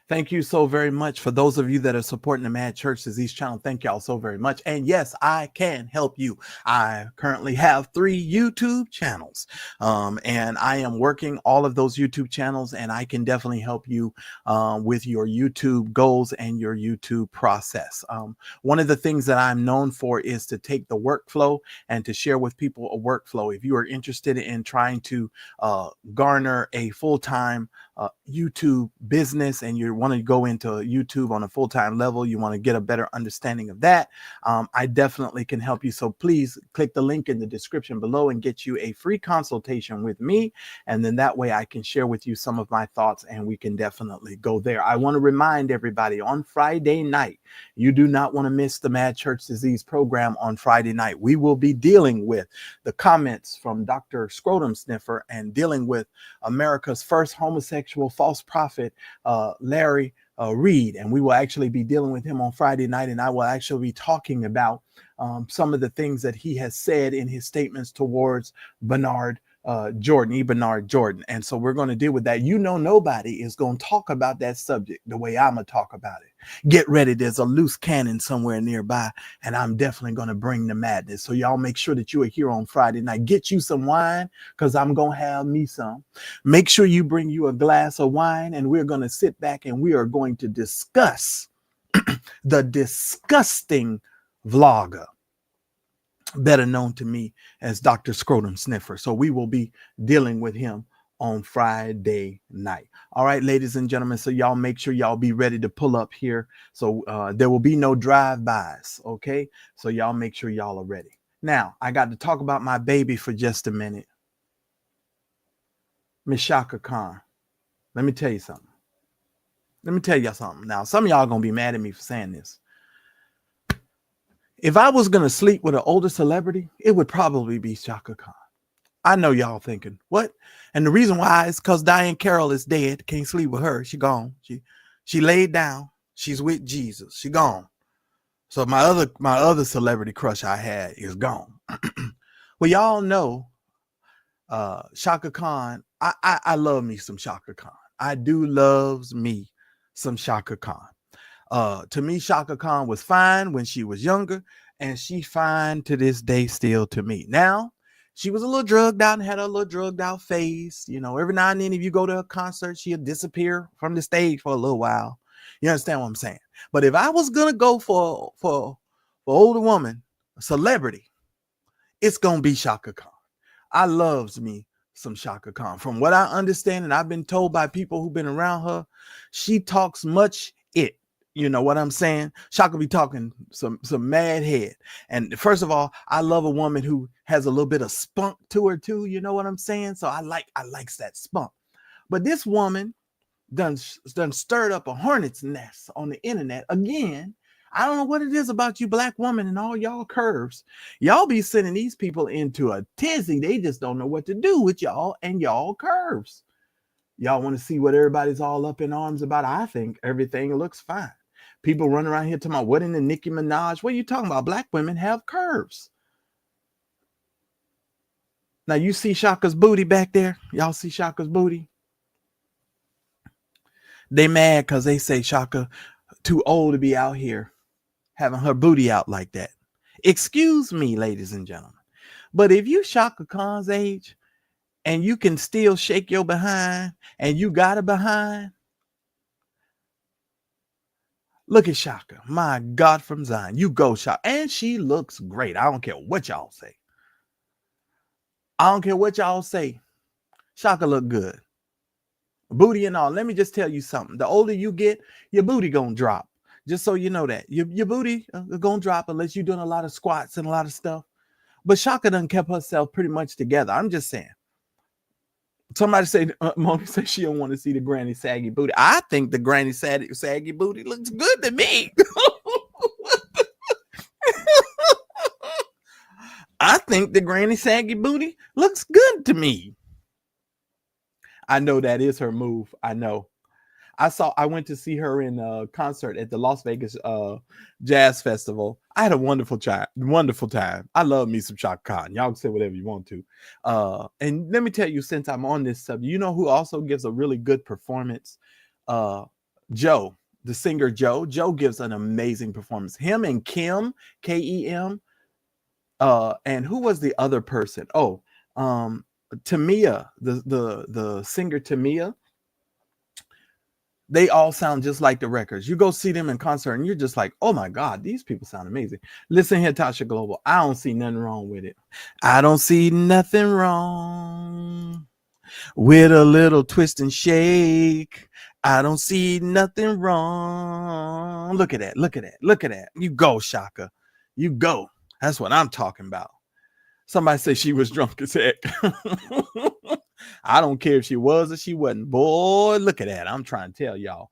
Thank you so very much for those of you that are supporting the Mad Church Disease channel. Thank y'all so very much. And yes, I can help you. I currently have 3 YouTube channels, and I am working all of those YouTube channels, and I can definitely help you with your YouTube goals and your YouTube process. One of the things that I'm known for is to take the workflow and to share with people a workflow. If you are interested in trying to garner a full-time YouTube business and you want to go into YouTube on a full-time level, you want to get a better understanding of that, I definitely can help you. So please click the link in the description below and get you a free consultation with me. And then that way I can share with you some of my thoughts and we can definitely go there. I want to remind everybody on Friday night, you do not want to miss the Mad Church Disease program on Friday night. We will be dealing with the comments from Dr. Scrotum Sniffer and dealing with America's first homosexual false prophet, Larry Reed, and we will actually be dealing with him on Friday night, and I will actually be talking about some of the things that he has said in his statements towards Bernard Jordan. And so we're going to deal with that. You know, nobody is going to talk about that subject the way I'm going to talk about it. Get ready. There's a loose cannon somewhere nearby, and I'm definitely going to bring the madness. So y'all make sure that you are here on Friday night. Get you some wine because I'm going to have me some. Make sure you bring you a glass of wine, and we're going to sit back and we are going to discuss the disgusting vlogger, better known to me as Dr. Scrotum Sniffer. So we will be dealing with him on Friday night. All right, ladies and gentlemen. So y'all make sure y'all be ready to pull up here. So there will be no drive-bys. Okay. So y'all make sure y'all are ready. Now I got to talk about my baby for just a minute. Miss Shaka Khan. Let me tell you something. Now, some of y'all gonna be mad at me for saying this. If I was going to sleep with an older celebrity, it would probably be Chaka Khan. I know y'all thinking, what? And the reason why is because Diane Carroll is dead. Can't sleep with her. She gone. She laid down. She's with Jesus. She gone. So my other celebrity crush I had is gone. Well, y'all know Chaka Khan. I love me some Chaka Khan. I do loves me some Chaka Khan. To me, Chaka Khan was fine when she was younger, and she fine to this day still to me. Now, she was a little drugged out and had a little drugged out phase. You know, every now and then, if you go to a concert, she'll disappear from the stage for a little while. You understand what I'm saying? But if I was gonna go for older woman, a celebrity, it's gonna be Chaka Khan. I loves me some Chaka Khan. From what I understand, and I've been told by people who've been around her, she talks much it. You know what I'm saying? Shaka be talking some mad head. And first of all, I love a woman who has a little bit of spunk to her too. You know what I'm saying? So I likes that spunk. But this woman done stirred up a hornet's nest on the internet again. I don't know what it is about you black women and all y'all curves. Y'all be sending these people into a tizzy. They just don't know what to do with y'all and y'all curves. Y'all want to see what everybody's all up in arms about? I think everything looks fine. People run around here talking about what in the Nicki Minaj. What are you talking about? Black women have curves. Now you see Shaka's booty back there. Y'all see Shaka's booty? They mad because they say Shaka too old to be out here having her booty out like that. Excuse me, ladies and gentlemen. But if you Chaka Khan's age and you can still shake your behind and you got a behind, look at Shaka. My God from Zion. You go, Shaka. And she looks great. I don't care what y'all say. Shaka look good. Booty and all. Let me just tell you something. The older you get, your booty gonna drop. Just so you know that. Your booty gonna drop unless you're doing a lot of squats and a lot of stuff. But Shaka done kept herself pretty much together. I'm just saying. Somebody say, Moni says she don't want to see the granny saggy booty. I think the granny saggy booty looks good to me. I think the granny saggy booty looks good to me. I know that is her move. I know. I went to see her in a concert at the Las Vegas Jazz Festival. I had a wonderful time. I love me some Chaka Khan. Y'all can say whatever you want to. And let me tell you, since I'm on this subject, you know who also gives a really good performance? Joe, the singer Joe. Joe gives an amazing performance. Him and Kim, Kem. And who was the other person? Oh, Tamia, the singer Tamia. They all sound just like the records. You go see them in concert and you're just like, oh my God, these people sound amazing. Listen here, Tasha Global. I don't see nothing wrong with it. I don't see nothing wrong with a little twist and shake. I don't see nothing wrong. Look at that. Look at that. Look at that. You go, Shaka. You go. That's what I'm talking about. Somebody say she was drunk as heck. I don't care if she was or she wasn't. Boy, look at that. I'm trying to tell y'all.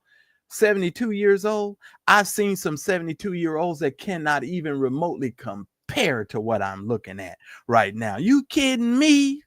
72 years old. I've seen some 72-year-olds that cannot even remotely compare to what I'm looking at right now. You kidding me?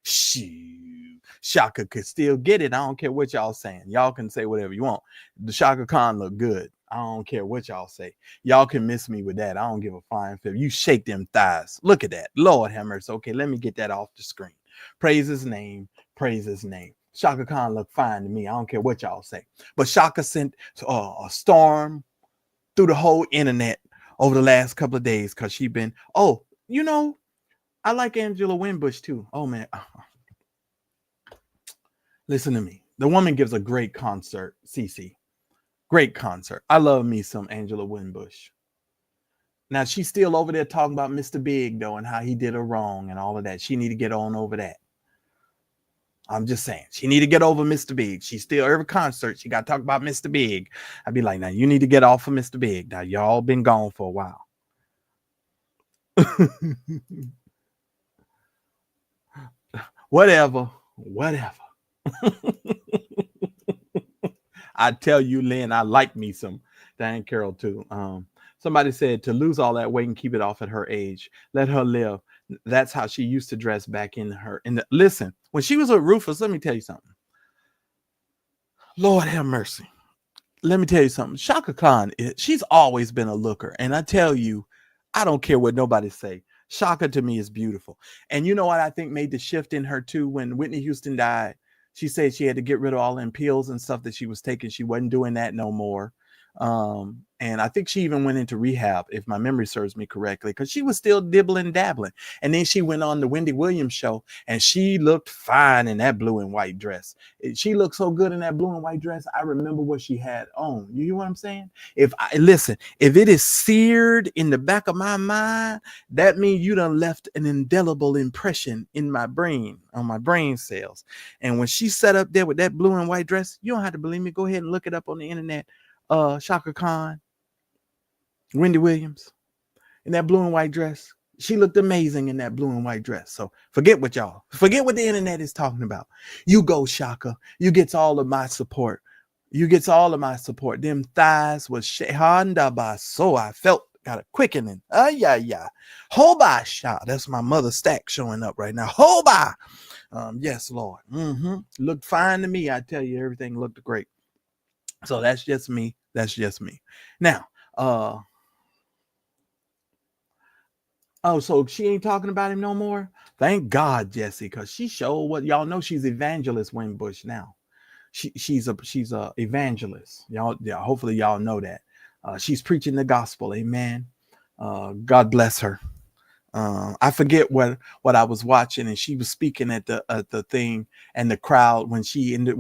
Shoot. Shaka could still get it. I don't care what y'all saying. Y'all can say whatever you want. The Shaka Khan look good. I don't care what y'all say. Y'all can miss me with that. I don't give a flying fib. You shake them thighs. Look at that. Lord have mercy. Okay, let me get that off the screen. Praise his name. Praise his name. Shaka Khan look fine to me. I don't care what y'all say. But Shaka sent a storm through the whole internet over the last couple of days because she been, oh, you know, I like Angela Winbush too. Oh, man. Listen to me. The woman gives a great concert, Cece. Great concert. I love me some Angela Winbush. Now, she's still over there talking about Mr. Big, though, and how he did her wrong and all of that. She need to get on over that. I'm just saying. She need to get over Mr. Big. She's still, every concert, she got to talk about Mr. Big. I'd be like, now, you need to get off of Mr. Big. Now, y'all been gone for a while. Whatever. I tell you, Lynn, I like me some Diane Carroll too. Somebody said to lose all that weight and keep it off at her age. Let her live. That's how she used to dress back in her. Listen, when she was with Rufus, let me tell you something. Lord have mercy. Let me tell you something. Shaka Khan, she's always been a looker. And I tell you, I don't care what nobody say. Shaka to me is beautiful. And you know what I think made the shift in her too? When Whitney Houston died, she said she had to get rid of all them pills and stuff that she was taking. She wasn't doing that no more. And I think she even went into rehab, if my memory serves me correctly, because she was still dibbling, dabbling. And then she went on the Wendy Williams show and she looked fine in that blue and white dress. She looked so good in that blue and white dress. I remember what she had on. You hear what I'm saying? If it is seared in the back of my mind, that means you done left an indelible impression in my brain, on my brain cells. And when she sat up there with that blue and white dress, you don't have to believe me. Go ahead and look it up on the internet. Shaka Khan, Wendy Williams, in that blue and white dress. She looked amazing in that blue and white dress. So forget what the internet is talking about. You go, Shaka. You gets all of my support. Them thighs was shahanda by so I felt got a quickening. Yeah. Hoba shot. That's my mother stack showing up right now. Hoba. Yes, Lord. Looked fine to me. I tell you, everything looked great. So that's just me. Now, so she ain't talking about him no more. Thank God, Jesse, because she showed what y'all know. She's evangelist Winbush now. She's a evangelist. Y'all, yeah. Hopefully y'all know that. She's preaching the gospel. Amen. God bless her. I forget what I was watching, and she was speaking at the thing, and the crowd when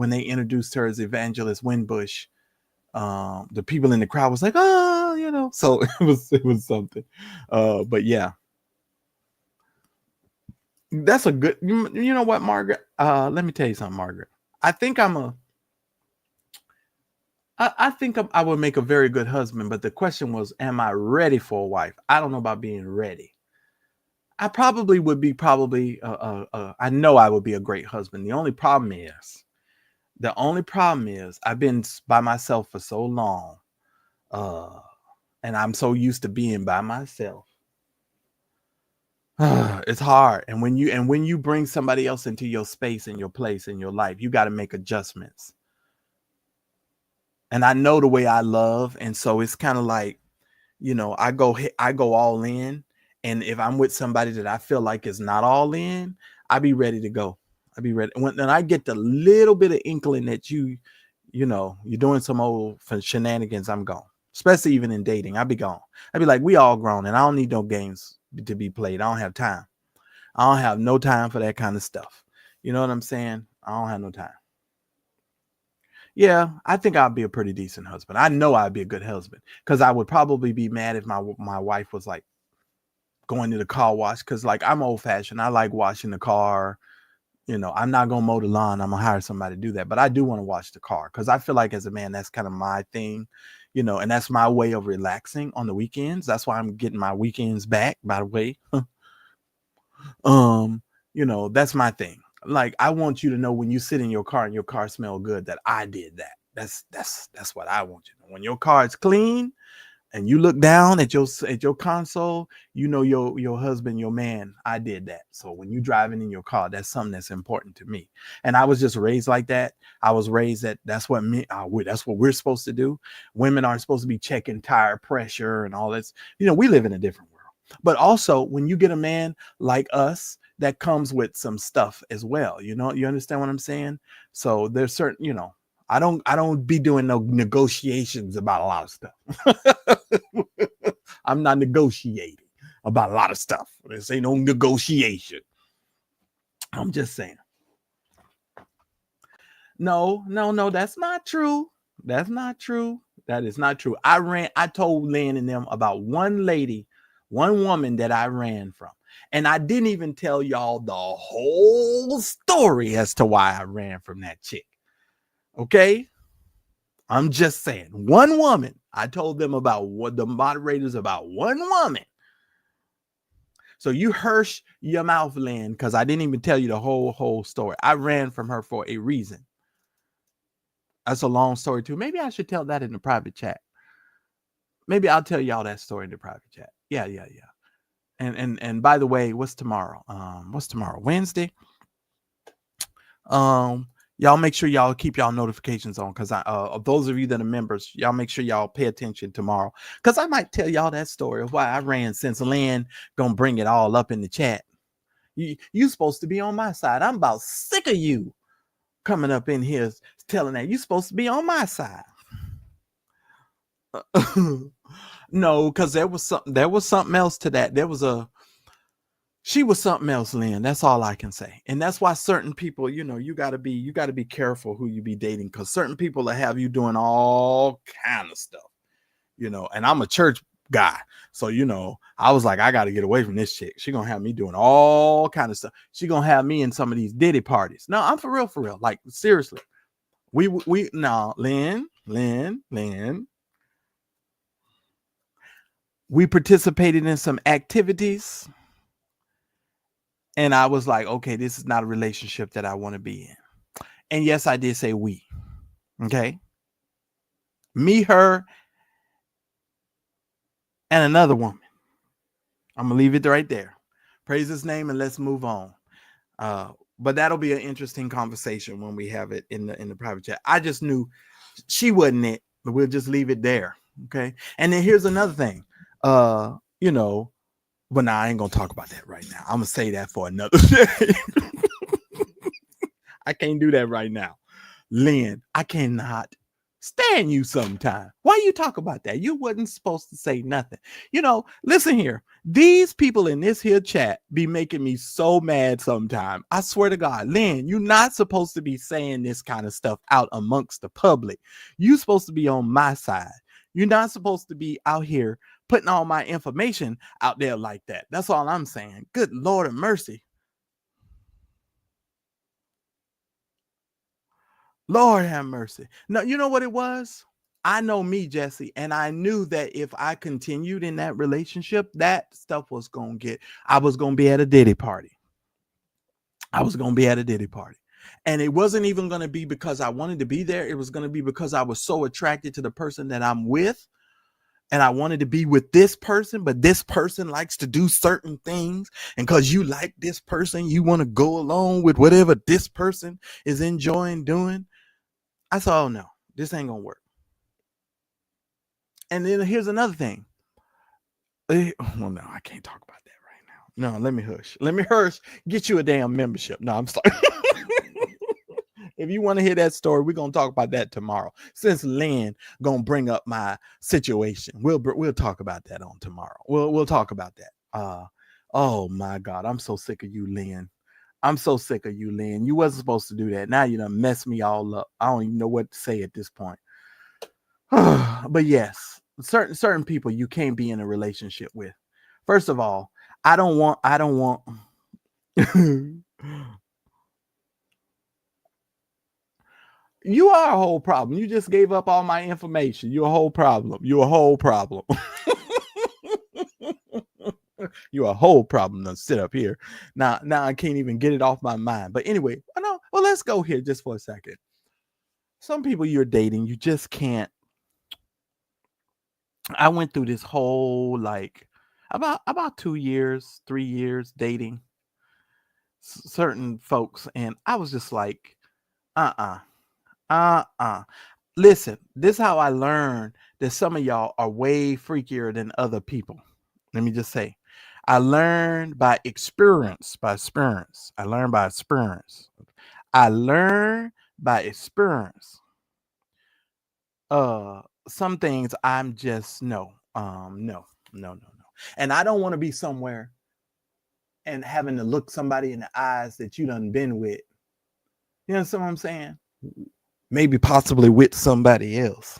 they introduced her as evangelist Winbush. The people in the crowd was like, oh, so it was something. But yeah, that's a good, you know what, Margaret, let me tell you something, Margaret. I think I would make a very good husband, but the question was, am I ready for a wife? I don't know about being ready. I probably would be I know I would be a great husband. The only problem is I've been by myself for so long. And I'm so used to being by myself. it's hard. And when you bring somebody else into your space and your place in your life, you got to make adjustments. And I know the way I love, and so it's kind of like, I go all in. And if I'm with somebody that I feel like is not all in, I be ready to go. I be ready. When I get the little bit of inkling that you're doing some old shenanigans, I'm gone. Especially even in dating, I be gone. I be like, we all grown, and I don't need no games to be played. I don't have time. I don't have no time for that kind of stuff. You know what I'm saying? I don't have no time. Yeah, I think I'll be a pretty decent husband. I know I'd be a good husband, because I would probably be mad if my wife was like going to the car wash, because like I'm old fashioned. I like washing the car. I'm not gonna mow the lawn. I'm gonna hire somebody to do that, but I do want to wash the car, because I feel like as a man, that's kind of my thing, and that's my way of relaxing on the weekends. That's why I'm getting my weekends back, by the way. That's my thing. Like, I want you to know when you sit in your car and your car smell good, that I did that. That's what I want you to know. When your car is clean and you look down at your console, your husband, your man, I did that. So when you driving in your car, that's something that's important to me. And I was just raised like that. I was raised that's what we're supposed to do. Women aren't supposed to be checking tire pressure and all this. We live in a different world. But also, when you get a man like us, that comes with some stuff as well. You understand what I'm saying? So there's certain, I don't be doing no negotiations about a lot of stuff. I'm not negotiating about a lot of stuff. This ain't no negotiation. I'm just saying. No, that's not true. That's not true. That is not true. I told Lynn and them about one woman that I ran from. And I didn't even tell y'all the whole story as to why I ran from that chick. Okay? I'm just saying, one woman. I told them about the moderators about one woman. So you hush your mouth, Lynn, because I didn't even tell you the whole story. I ran from her for a reason. That's a long story too. Maybe I should tell that in the private chat. Maybe I'll tell y'all that story in the private chat. Yeah. And by the way, what's tomorrow? Wednesday. Y'all make sure y'all keep y'all notifications on, because those of you that are members, y'all make sure y'all pay attention tomorrow, because I might tell y'all that story of why I ran, since Lynn gonna bring it all up in the chat. You supposed to be on my side. I'm about sick of you coming up in here telling that you supposed to be on my side. No, because there was something else to that. She was something else, Lynn. That's all I can say. And that's why certain people, you gotta be careful who you be dating, because certain people will have you doing all kind of stuff, and I'm a church guy. So, I was like, I got to get away from this chick. She gonna have me doing all kind of stuff. She gonna have me in some of these Diddy parties. No, I'm for real. Like, seriously. No, Lynn. We participated in some activities, and I was like, okay, this is not a relationship that I want to be in. And yes, I did say we. Okay. Me, her, and another woman. I'm going to leave it right there. Praise his name and let's move on. But that'll be an interesting conversation when we have it in the private chat. I just knew she wasn't it, but we'll just leave it there. Okay. And then here's another thing. But now I ain't gonna talk about that right now. I'm gonna say that for another day. I can't do that right now. Lynn, I cannot stand you sometime. Why you talk about that? You wasn't supposed to say nothing. Listen here. These people in this here chat be making me so mad sometime. I swear to God, Lynn, you're not supposed to be saying this kind of stuff out amongst the public. You're supposed to be on my side. You're not supposed to be out here putting all my information out there like that. That's all I'm saying. Good Lord of mercy. Lord have mercy. No, you know what it was? I know me, Jesse, and I knew that if I continued in that relationship, that stuff was going to I was going to be at a Diddy party. And it wasn't even going to be because I wanted to be there. It was going to be because I was so attracted to the person that I'm with. and I wanted to be with this person, but this person likes to do certain things. And because you like this person, you want to go along with whatever this person is enjoying doing. I said, oh no, this ain't going to work. And then here's another thing. Well, no, I can't talk about that right now. No, let me hush. Let me hush. Get you a damn membership. No, I'm sorry. If you want to hear that story, we're gonna talk about that tomorrow. Since Lynn gonna bring up my situation, we'll talk about that on tomorrow. We'll talk about that. Oh my God, I'm so sick of you, Lynn. I'm so sick of you, Lynn. You wasn't supposed to do that. Now you done mess me all up. I don't even know what to say at this point. But yes, certain people you can't be in a relationship with. First of all, I don't want you are a whole problem. You just gave up all my information. You're a whole problem. You're a whole problem. You're a whole problem to sit up here. Now I can't even get it off my mind. But anyway, well, let's go here just for a second. Some people you're dating, you just can't. I went through this whole about 2 years, 3 years dating certain folks, and I was just like, uh-uh. Listen, this is how I learned that some of y'all are way freakier than other people. Let me just say, I learned by experience. I learned by experience. Some things I'm just no. And I don't want to be somewhere and having to look somebody in the eyes that you done been with. You understand what I'm saying? Maybe possibly with somebody else.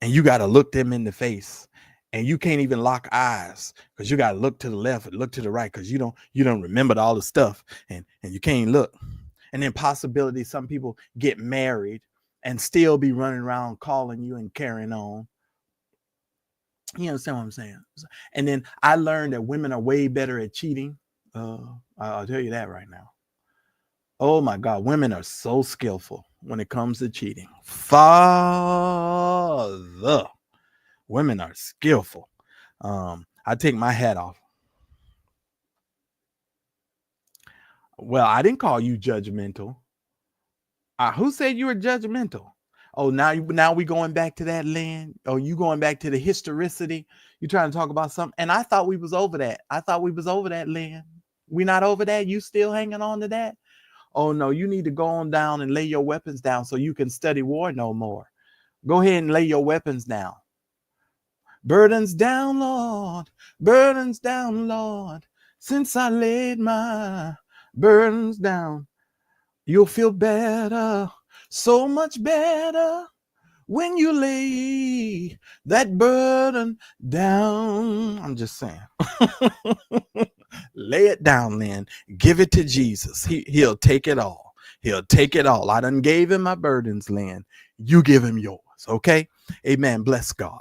And you got to look them in the face. And you can't even lock eyes because you got to look to the left and look to the right because you don't remember all the stuff and you can't look. And then possibility some people get married and still be running around calling you and carrying on. You understand what I'm saying? And then I learned that women are way better at cheating. I'll tell you that right now. Oh my God, women are so skillful when it comes to cheating. Father, women are skillful. I take my hat off. Well, I didn't call you judgmental. Who said you were judgmental? Oh, now we going back to that, Lynn. Oh, you going back to the historicity? You trying to talk about something? And I thought we was over that. Lynn. We not over that? You still hanging on to that? Oh no, you need to go on down and lay your weapons down so you can study war no more. Go ahead and lay your weapons down. Burdens down, Lord. Burdens down, Lord. Since I laid my burdens down, you'll feel better, so much better when you lay that burden down. I'm just saying. Lay it down, Lynn. Give it to Jesus. He'll take it all. He'll take it all. I done gave him my burdens, Lynn. You give him yours. Okay? Amen. Bless God.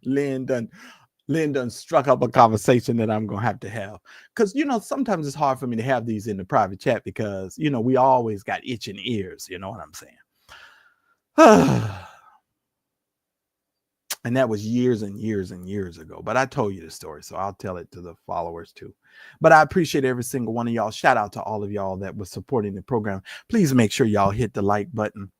Lynn done struck up a conversation that I'm going to have. Because, sometimes it's hard for me to have these in the private chat because, we always got itching ears. You know what I'm saying? And that was years and years and years ago. But I told you the story, so I'll tell it to the followers too. But I appreciate every single one of y'all. Shout out to all of y'all that was supporting the program. Please make sure y'all hit the like button.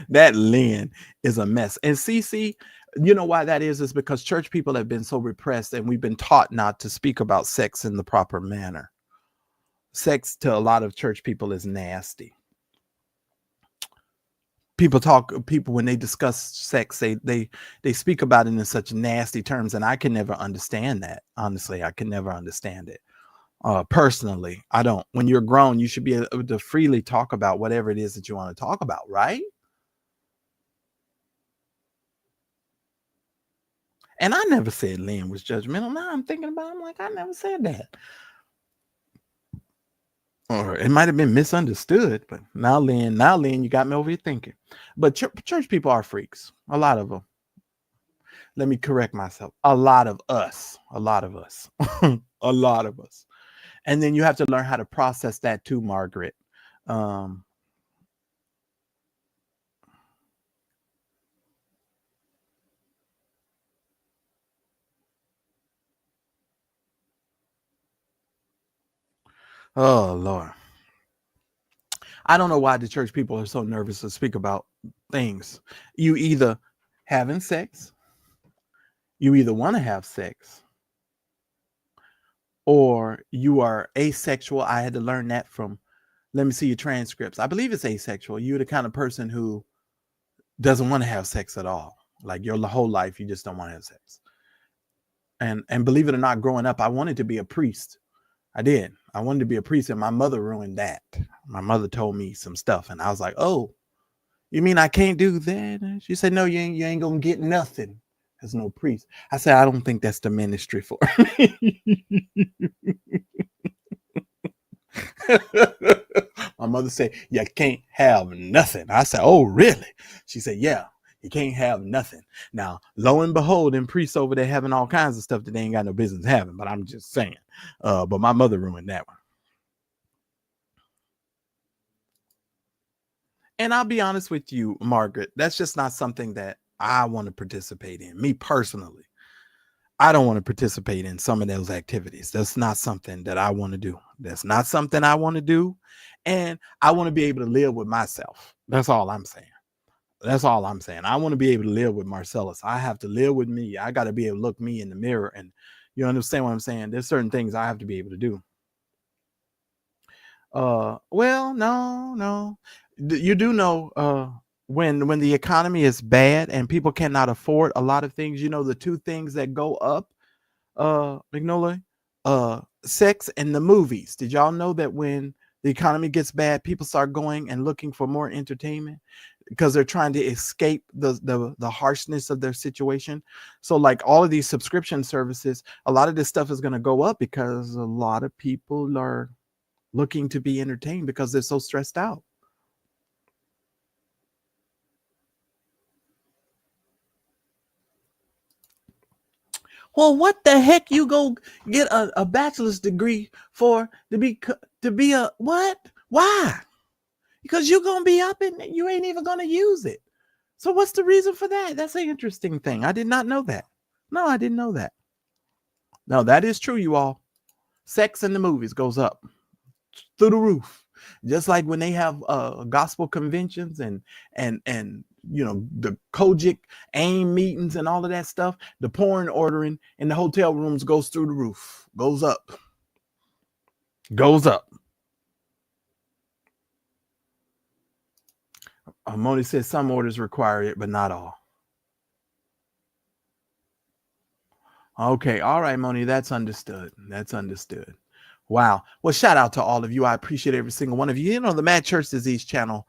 That Lynn is a mess. And CC, you know why that is? Is because church people have been so repressed and we've been taught not to speak about sex in the proper manner. Sex to a lot of church people is nasty. People when they discuss sex, they speak about it in such nasty terms, and I can never understand that. Honestly, I can never understand it. Personally, I don't. When you're grown, you should be able to freely talk about whatever it is that you want to talk about, right? And I never said Lynn was judgmental. Now I'm thinking about it, I'm like, I never said that. Or it might have been misunderstood, but now Lynn, you got me over here thinking. But church people are freaks. A lot of them. Let me correct myself. A lot of us. A lot of us. And then you have to learn how to process that too, Margaret. Oh, Lord. I don't know why the church people are so nervous to speak about things. You either having sex, you either want to have sex, or you are asexual. I had to learn that from, let me see your transcripts. I believe it's asexual. You're the kind of person who doesn't want to have sex at all. Like your whole life, you just don't want to have sex. And believe it or not, growing up, I wanted to be a priest. I did. I wanted to be a priest, and my mother ruined that. My mother told me some stuff, and I was like, "Oh, you mean I can't do that?" She said, "No, you ain't gonna get nothing as no priest." I said, "I don't think that's the ministry for me." My mother said, "You can't have nothing." I said, "Oh, really?" She said, "Yeah, you can't have nothing." Now, lo and behold, them priests over there having all kinds of stuff that they ain't got no business having. But I'm just saying. But my mother ruined that one. And I'll be honest with you, Margaret, that's just not something that I want to participate in. Me personally, I don't want to participate in some of those activities. That's not something that I want to do. That's not something I want to do. And I want to be able to live with myself. That's all I'm saying. That's all I'm saying. I want to be able to live with Marcellus. I have to live with me. I got to be able to look me in the mirror. And you understand what I'm saying? There's certain things I have to be able to do. Well, no. You do know, when the economy is bad and people cannot afford a lot of things, the two things that go up, Magnolia, sex and the movies. Did y'all know that when the economy gets bad, people start going and looking for more entertainment because they're trying to escape the harshness of their situation? So like all of these subscription services, a lot of this stuff is going to go up because a lot of people are looking to be entertained because they're so stressed out. Well, what the heck you go get a bachelor's degree for to be a what? Why? Because you're gonna be up and you ain't even gonna use it. So what's the reason for that? That's an interesting thing. I did not know that. No, I didn't know that. No, that is true, you all. Sex in the movies goes up through the roof. Just like when they have gospel conventions and the Kojic AIM meetings and all of that stuff, the porn ordering in the hotel rooms goes through the roof, goes up. Moni says some orders require it, but not all. Okay, all right, Moni, that's understood. Wow. Well, shout out to all of you. I appreciate every single one of you. The Mad Church Disease channel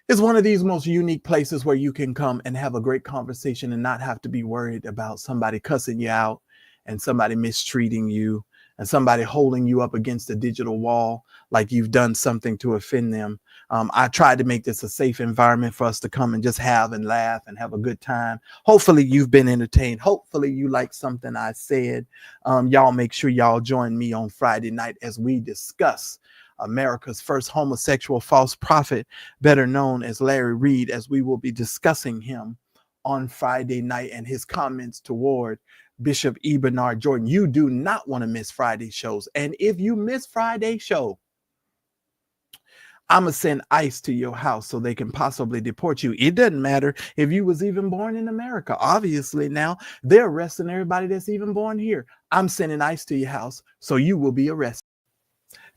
is one of these most unique places where you can come and have a great conversation and not have to be worried about somebody cussing you out and somebody mistreating you and somebody holding you up against a digital wall like you've done something to offend them. I tried to make this a safe environment for us to come and just have and laugh and have a good time. Hopefully you've been entertained. Hopefully you like something I said. Y'all make sure y'all join me on Friday night as we discuss America's first homosexual false prophet, better known as Larry Reed, as we will be discussing him on Friday night and his comments toward Bishop E. Bernard Jordan. You do not want to miss Friday shows. And if you miss Friday's show, I'm going to send ICE to your house so they can possibly deport you. It doesn't matter if you was even born in America. Obviously now they're arresting everybody that's even born here. I'm sending ICE to your house so you will be arrested.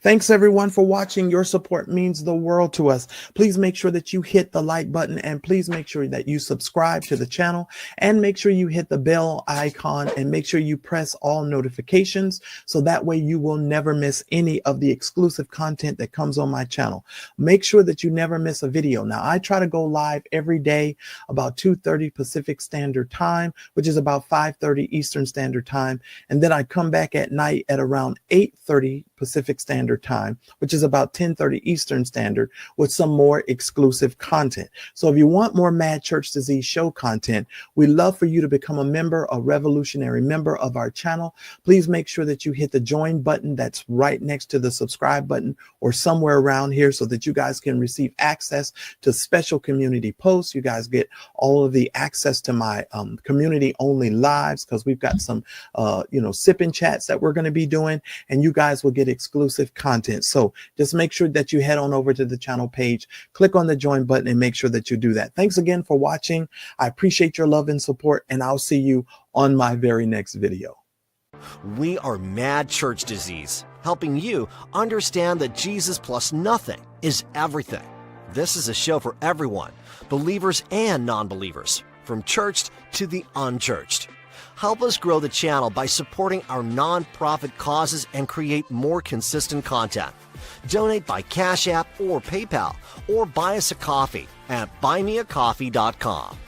Thanks everyone for watching. Your support means the world to us. Please make sure that you hit the like button and please make sure that you subscribe to the channel and make sure you hit the bell icon and make sure you press all notifications so that way you will never miss any of the exclusive content that comes on my channel. Make sure that you never miss a video. Now, I try to go live every day about 2:30 Pacific Standard Time, which is about 5:30 Eastern Standard Time. And then I come back at night at around 8:30 Pacific Standard Time, which is about 10:30 Eastern Standard, with some more exclusive content. So if you want more Mad Church Disease show content, we'd love for you to become a member, a revolutionary member of our channel. Please make sure that you hit the join button that's right next to the subscribe button or somewhere around here so that you guys can receive access to special community posts. You guys get all of the access to my community only lives because we've got some sipping chats that we're going to be doing, and you guys will get exclusive content. So just make sure that you head on over to the channel page, click on the join button, and make sure that you do that. Thanks again for watching. I appreciate your love and support, and I'll see you on my very next video. We are Mad Church Disease, helping you understand that Jesus plus nothing is everything. This is a show for everyone, believers and non-believers, from churched to the unchurched. Help us grow the channel by supporting our non-profit causes and create more consistent content. Donate by Cash App or PayPal, or buy us a coffee at buymeacoffee.com.